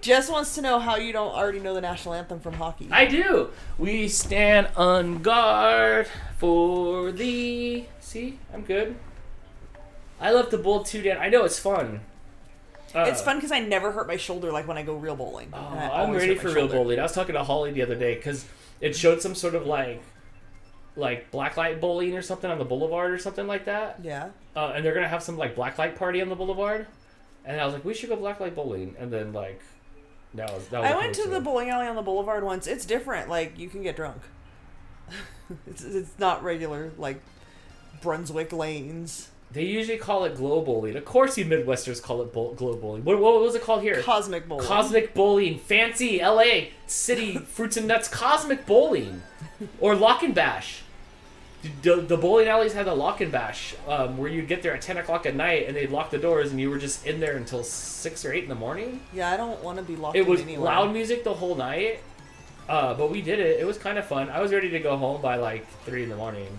Jess wants to know how you don't already know the national anthem from hockey. I do. We stand on guard for the. See, I'm good. I love the bowl too, Dan. I know it's fun. It's fun because I never hurt my shoulder like when I go real bowling. Oh, And I I'm always ready hurt my for real shoulder. bowling. I was talking to Holly the other day because it showed some sort of like blacklight bowling or something on the boulevard or something like that. Yeah. And they're gonna have some like blacklight party on the boulevard, and I was like, we should go blacklight bowling. And then like, that was. I went to the bowling alley on the boulevard once. It's different. Like, you can get drunk. It's not regular, like, Brunswick lanes. They usually call it glow bowling. Of course, you Midwesters call it glow bowling. What was it called here? Cosmic bowling. Cosmic bowling. Fancy LA City Fruits and Nuts Cosmic bowling. Or lock and bash. The bowling alleys had a lock and bash where you'd get there at 10 o'clock at night and they'd lock the doors and you were just in there until 6 or 8 in the morning. Yeah, I don't want to be locked It in was anywhere. loud music the whole night, but we did it. It was kind of fun. I was ready to go home by like 3 in the morning.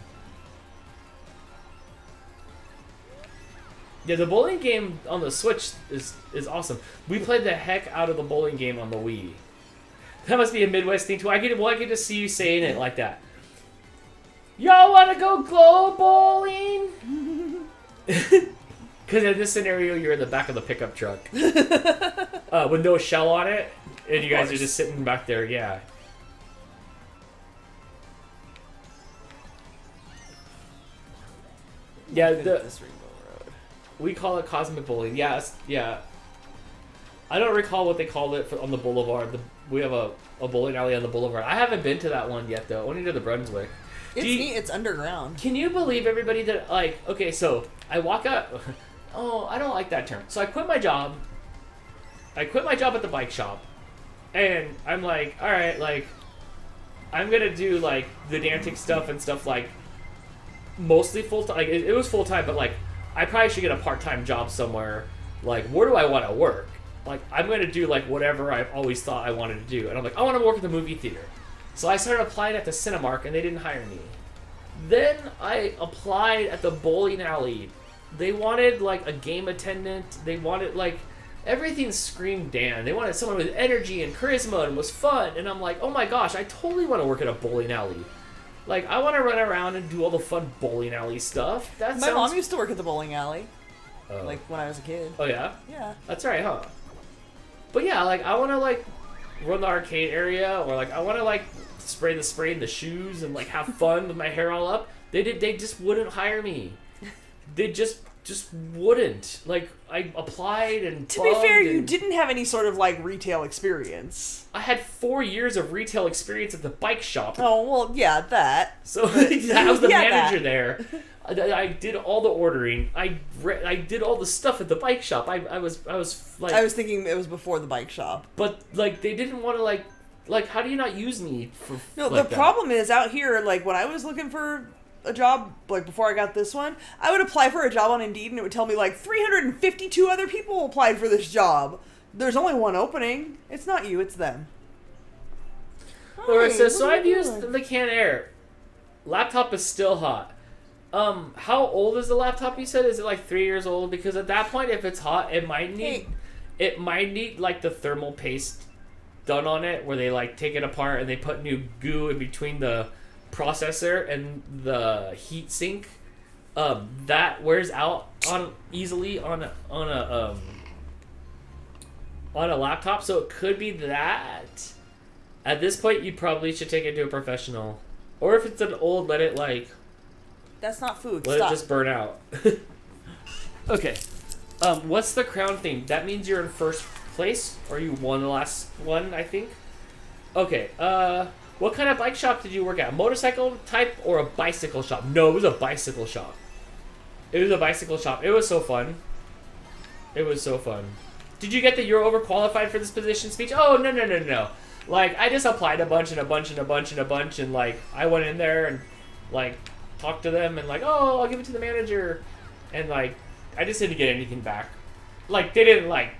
Yeah, the bowling game on the Switch is awesome. We played the heck out of the bowling game on the Wii. That must be a Midwest thing too. I get to see you saying it like that. Y'all want to go glow bowling? Because in this scenario, you're in the back of the pickup truck with no shell on it, and you guys are just sitting back there. Yeah. Yeah, we call it cosmic bowling. Yes, yeah. I don't recall what they called it on the boulevard. We have a bowling alley on the boulevard. I haven't been to that one yet, though. Only to the Brunswick. It's neat. It's underground. Can you believe, everybody, that, like, okay, so I walk out. Oh, I don't like that term. So I quit my job. I quit my job at the bike shop. And I'm like, all right, like, I'm going to do, like, the antics stuff and stuff, like, mostly full-time. Like, it was full-time, but, like, I probably should get a part-time job somewhere. Like, where do I want to work? Like, I'm going to do, like, whatever I've always thought I wanted to do. And I'm like, I want to work at the movie theater. So I started applying at the Cinemark, and they didn't hire me. Then I applied at the bowling alley. They wanted, like, a game attendant. They wanted, like, everything screamed Dan. They wanted someone with energy and charisma and was fun. And I'm like, oh my gosh, I totally want to work at a bowling alley. Like, I want to run around and do all the fun bowling alley stuff. My mom used to work at the bowling alley. Oh. Like, when I was a kid. Oh, yeah? Yeah. That's right, huh? But yeah, like, I want to, like, run the arcade area, or, like, I want to, like, spray in the shoes and, like, have fun with my hair all up. They just wouldn't hire me. They just wouldn't. Like, I applied and To be fair, you didn't have any sort of, like, retail experience. I had 4 years of retail experience at the bike shop. Oh, well, yeah, that. So I was the Yeah, manager that. there. I did all the ordering. I did all the stuff at the bike shop. I was like, I was thinking it was before the bike shop. but like they didn't want to like how do you not use me for No, like the problem is out here, like, when I was looking for a job, like, before I got this one, I would apply for a job on Indeed and it would tell me, like, 352 other people applied for this job. There's only one opening. It's not you, it's them. Laura Hi, says, so what are I've you used doing? the Can Air. Laptop is still hot. How old is the laptop? You said, is it like 3 years old? Because at that point, if it's hot, it might need like the thermal paste done on it, where they like take it apart and they put new goo in between the processor and the heat sink. That wears out easily on a laptop, so it could be that. At this point, you probably should take it to a professional, or if it's an old, let it That's not food. let Stop. it just burn out. Okay. What's the crown thing? That means you're in first place, or you won the last one, I think. Okay. What kind of bike shop did you work at? Motorcycle type or a bicycle shop? No, it was a bicycle shop. It was a bicycle shop. It was so fun. It was so fun. Did you get that you're overqualified for this position speech? Oh, no. Like, I just applied a bunch, and like, I went in there and, like, talked to them, and like, oh, I'll give it to the manager. And, like, I just didn't get anything back. Like, they didn't, like,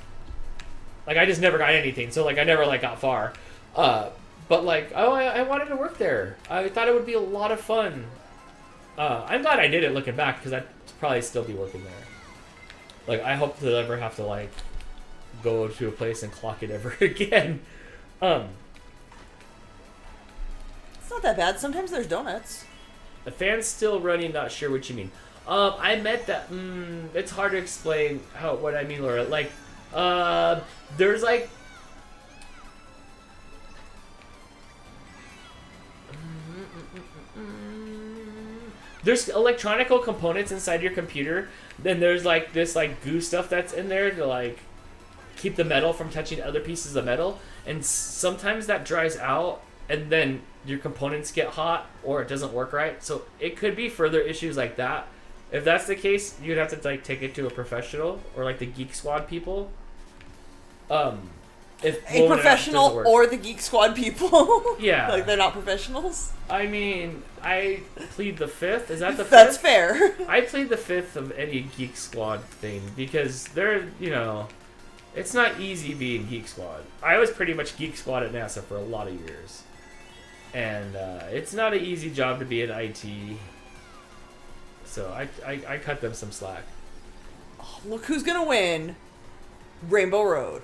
I just never got anything, so, like, I never, like, got far. But like, I wanted to work there. I thought it would be a lot of fun. I'm glad I did it looking back because I'd probably still be working there. Like, I hope to never have to like go to a place and clock it ever again. It's not that bad. Sometimes there's donuts. The fan's still running. Not sure what you mean. I meant that. It's hard to explain what I mean, Laura. Like, there's like. There's electronical components inside your computer. Then there's like this like goo stuff that's in there to like keep the metal from touching other pieces of metal. And sometimes that dries out, and then your components get hot or it doesn't work right. So it could be further issues like that. If that's the case, you'd have to like take it to a professional or like the Geek Squad people. If A professional or the Geek Squad people. Yeah. Like they're not professionals. I mean, I plead the fifth. Is that the fifth? That's fair. I plead the fifth of any Geek Squad thing because they're, it's not easy being Geek Squad. I was pretty much Geek Squad at NASA for a lot of years. And it's not an easy job to be in IT. So I cut them some slack. Oh, look who's gonna win. Rainbow Road.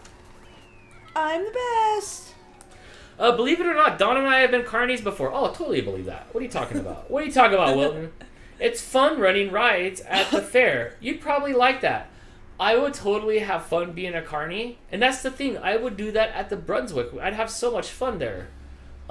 I'm the best. Believe it or not, Don and I have been carnies before. Oh, totally believe that. What are you talking about? What are you talking about, Wilton? It's fun running rides at the fair. You'd probably like that. I would totally have fun being a carny. And that's the thing. I would do that at the Brunswick. I'd have so much fun there.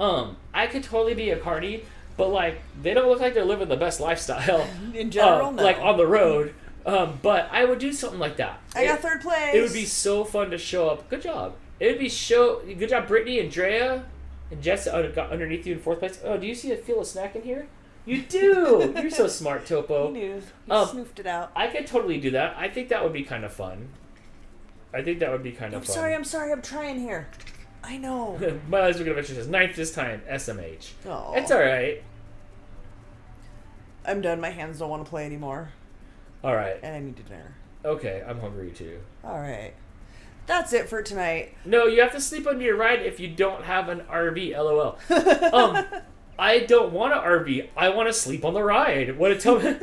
I could totally be a carny, but like, they don't look like they're living the best lifestyle. In general, no. Like on the road. But I would do something like that. I got third place. It would be so fun to show up. Good job. It would be good job, Brittany and Drea and Jess got underneath you in fourth place. Oh, do you feel a snack in here? You do. You're so smart, Topo. He knew. He snoofed it out. I could totally do that. I think that would be kind of fun. I'm sorry. I'm trying here. I know. My Life's Wicked Adventure says 9th this time. SMH. Oh. It's all right. I'm done. My hands don't want to play anymore. All right. And I need dinner. Okay, I'm hungry too. All right. That's it for tonight. No, you have to sleep under your ride if you don't have an RV. LOL. I don't want an RV. I want to sleep on the ride. What tell me?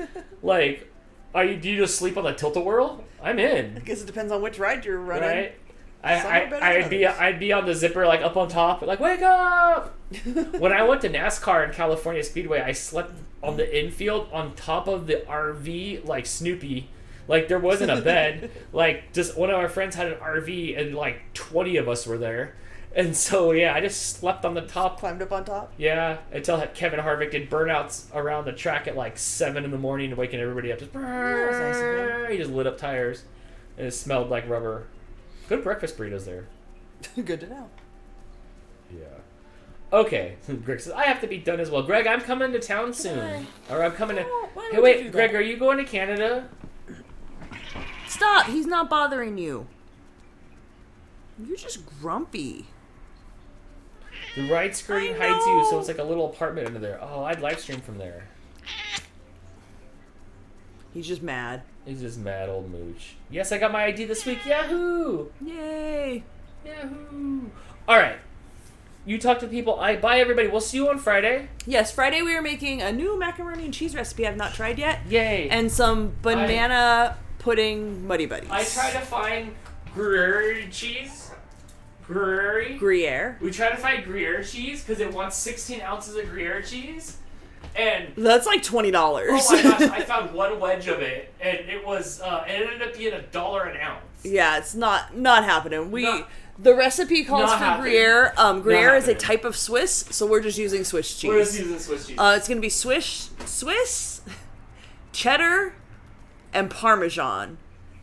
Like, do you just sleep on the tilt-a-whirl? I'm in. I guess it depends on which ride you're running. Right. I'd be on the zipper, like up on top, like wake up. When I went to NASCAR in California Speedway, I slept on the infield on top of the RV like Snoopy. Like there wasn't a bed. Like just one of our friends had an RV and like 20 of us were there. And so yeah, I just slept on the top. Climbed up on top? Yeah, until Kevin Harvick did burnouts around the track at like 7 in the morning, waking everybody up. Just nice. He just lit up tires, and it smelled like rubber. Good breakfast burritos there. Good to know. Yeah. Okay. Greg says I have to be done as well. Greg, I'm coming to town soon. Or I'm coming to. Hey, wait, Greg, are you going to Canada? Stop! He's not bothering you. You're just grumpy. The ride screen hides you, so it's like a little apartment under there. Oh, I'd live stream from there. He's just mad. He's just mad old mooch. Yes, I got my ID this week. Yahoo! Yay! Yahoo! All right. You talk to people. Bye, everybody. We'll see you on Friday. Yes, Friday we are making a new macaroni and cheese recipe I've not tried yet. Yay! And some banana pudding Muddy Buddies. I try to find Gruyere cheese. Gruyere. We try to find Gruyere cheese because it wants 16 ounces of Gruyere cheese. And that's like $20. Oh my gosh, I found one wedge of it, and it was it ended up being $1 an ounce. Yeah, it's not happening. The recipe calls for Gruyere. Gruyere is a type of Swiss, so we're just using Swiss cheese. We're just using Swiss cheese. It's gonna be Swiss, cheddar, and Parmesan.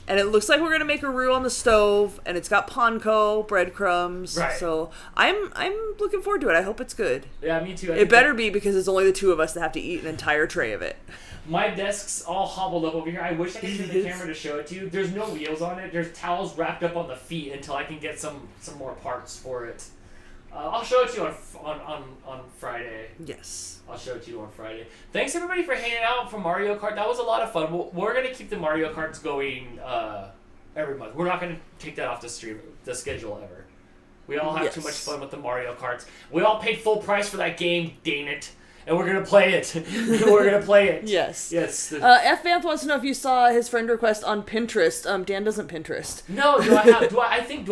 And it looks like we're gonna make a roux on the stove, and it's got panko, breadcrumbs. Right. So I'm looking forward to it. I hope it's good. Yeah, me too. It better be because it's only the two of us that have to eat an entire tray of it. My desk's all hobbled up over here. I wish I could turn the camera to show it to you. There's no wheels on it. There's towels wrapped up on the feet until I can get some more parts for it. I'll show it to you on Friday. Yes. I'll show it to you on Friday. Thanks everybody for hanging out for Mario Kart. That was a lot of fun. We're gonna keep the Mario Karts going every month. We're not gonna take that off the schedule ever. We all have too Yes. much fun with the Mario Karts. We all paid full price for that game, dang it. And we're going to play it. We're going to play it. Yes. Yes. F. Vanth wants to know if you saw his friend request on Pinterest. Dan doesn't Pinterest. No, do I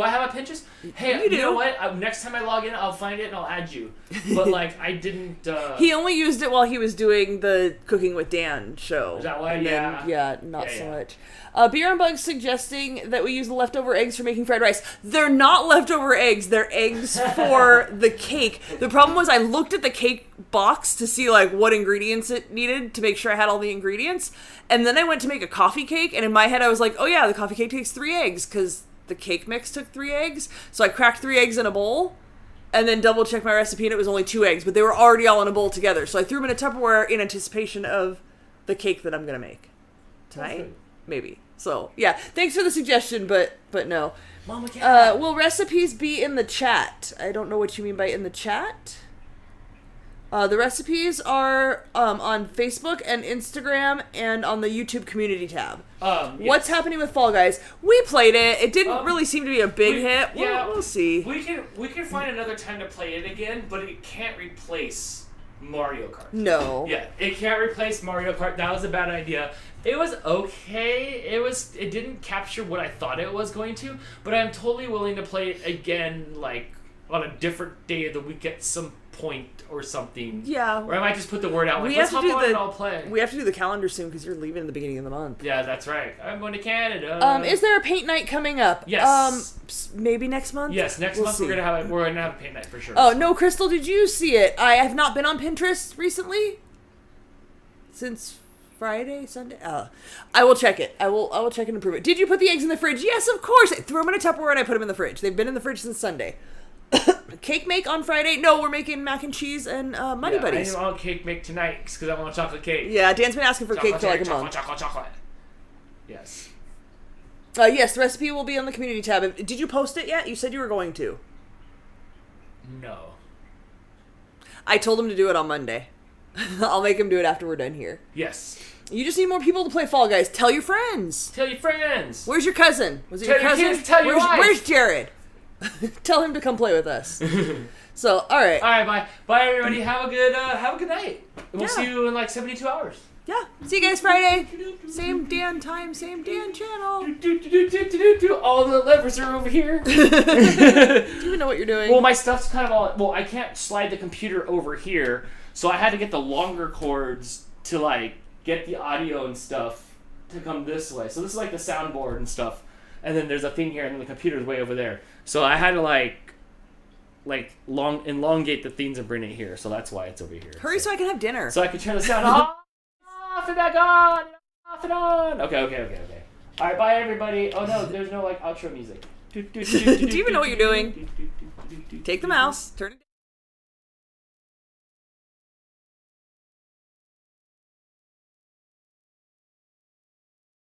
have a Pinterest? Hey, You do. you know what? Next time I log in, I'll find it and I'll add you. But, like, I didn't... He only used it while he was doing the Cooking with Dan show. Is that why? And Yeah. then, yeah, not Yeah, so yeah. much. Beer and Bugs suggesting that we use the leftover eggs for making fried rice. They're not leftover eggs. They're eggs for the cake. The problem was I looked at the cake box to see like what ingredients it needed to make sure I had all the ingredients. And then I went to make a coffee cake, and in my head I was like, oh yeah, the coffee cake takes 3 eggs because the cake mix took 3 eggs. So I cracked 3 eggs in a bowl and then double checked my recipe, and it was only 2 eggs, but they were already all in a bowl together. So I threw them in a Tupperware in anticipation of the cake that I'm going to make tonight. Maybe. So, yeah. Thanks for the suggestion, but no. Mama cat. Will recipes be in the chat? I don't know what you mean by in the chat. The recipes are on Facebook and Instagram and on the YouTube community tab. Yes. What's happening with Fall Guys? We played it. It didn't really seem to be a big hit. We'll see. We can find another time to play it again, but it can't replace Mario Kart. No. Yeah, it can't replace Mario Kart. That was a bad idea. It was okay. It didn't capture what I thought it was going to, but I'm totally willing to play it again, like on a different day of the week at some point or something. Yeah. Or I might just put the word out. Like, We let's have to hop do on and I'll play. We have to do the calendar soon because you're leaving at the beginning of the month. Yeah, that's right. I'm going to Canada. Is there a paint night coming up? Yes. Maybe next month? Yes, next We'll month see. we're gonna have a paint night for sure. Oh, no, Crystal, did you see it? I have not been on Pinterest recently. Since Friday, Sunday? I will check it. I will check and improve it. Did you put the eggs in the fridge? Yes, of course. I threw them in a Tupperware and I put them in the fridge. They've been in the fridge since Sunday. Cake make on Friday? No, we're making mac and cheese and Muddy Buddies. I want cake make tonight because I want chocolate cake. Yeah, Dan's been asking for Chocolate cake for like a chocolate, month. chocolate. Yes. Yes, the recipe will be on the community tab. Did you post it yet? You said you were going to. No. I told him to do it on Monday. I'll make him do it after we're done here. Yes. You just need more people to play Fall Guys. Tell your friends. Tell your friends. Where's your cousin? Was it Tell your your cousin? kids, tell your wife. Where's Jared? Tell him to come play with us. So, all right. All right, bye. Bye, everybody. Have a good night. We'll Yeah. see you in like 72 hours. Yeah. See you guys Friday. Same Dan time, same Dan channel. All the levers are over here. Do you even know what you're doing? Well, my stuff's kind of all... Well, I can't slide the computer over here, so I had to get the longer cords to, like, get the audio and stuff to come this way. So this is, like, the soundboard and stuff. And then there's a thing here, and then the computer's way over there. So I had to, elongate the things and bring it here. So that's why it's over here. Hurry so I can have dinner. So I can turn the sound off and back on, off and on. Okay. All right, bye, everybody. Oh, no, there's no, like, outro music. Do you even know what you're doing? Take the mouse, turn it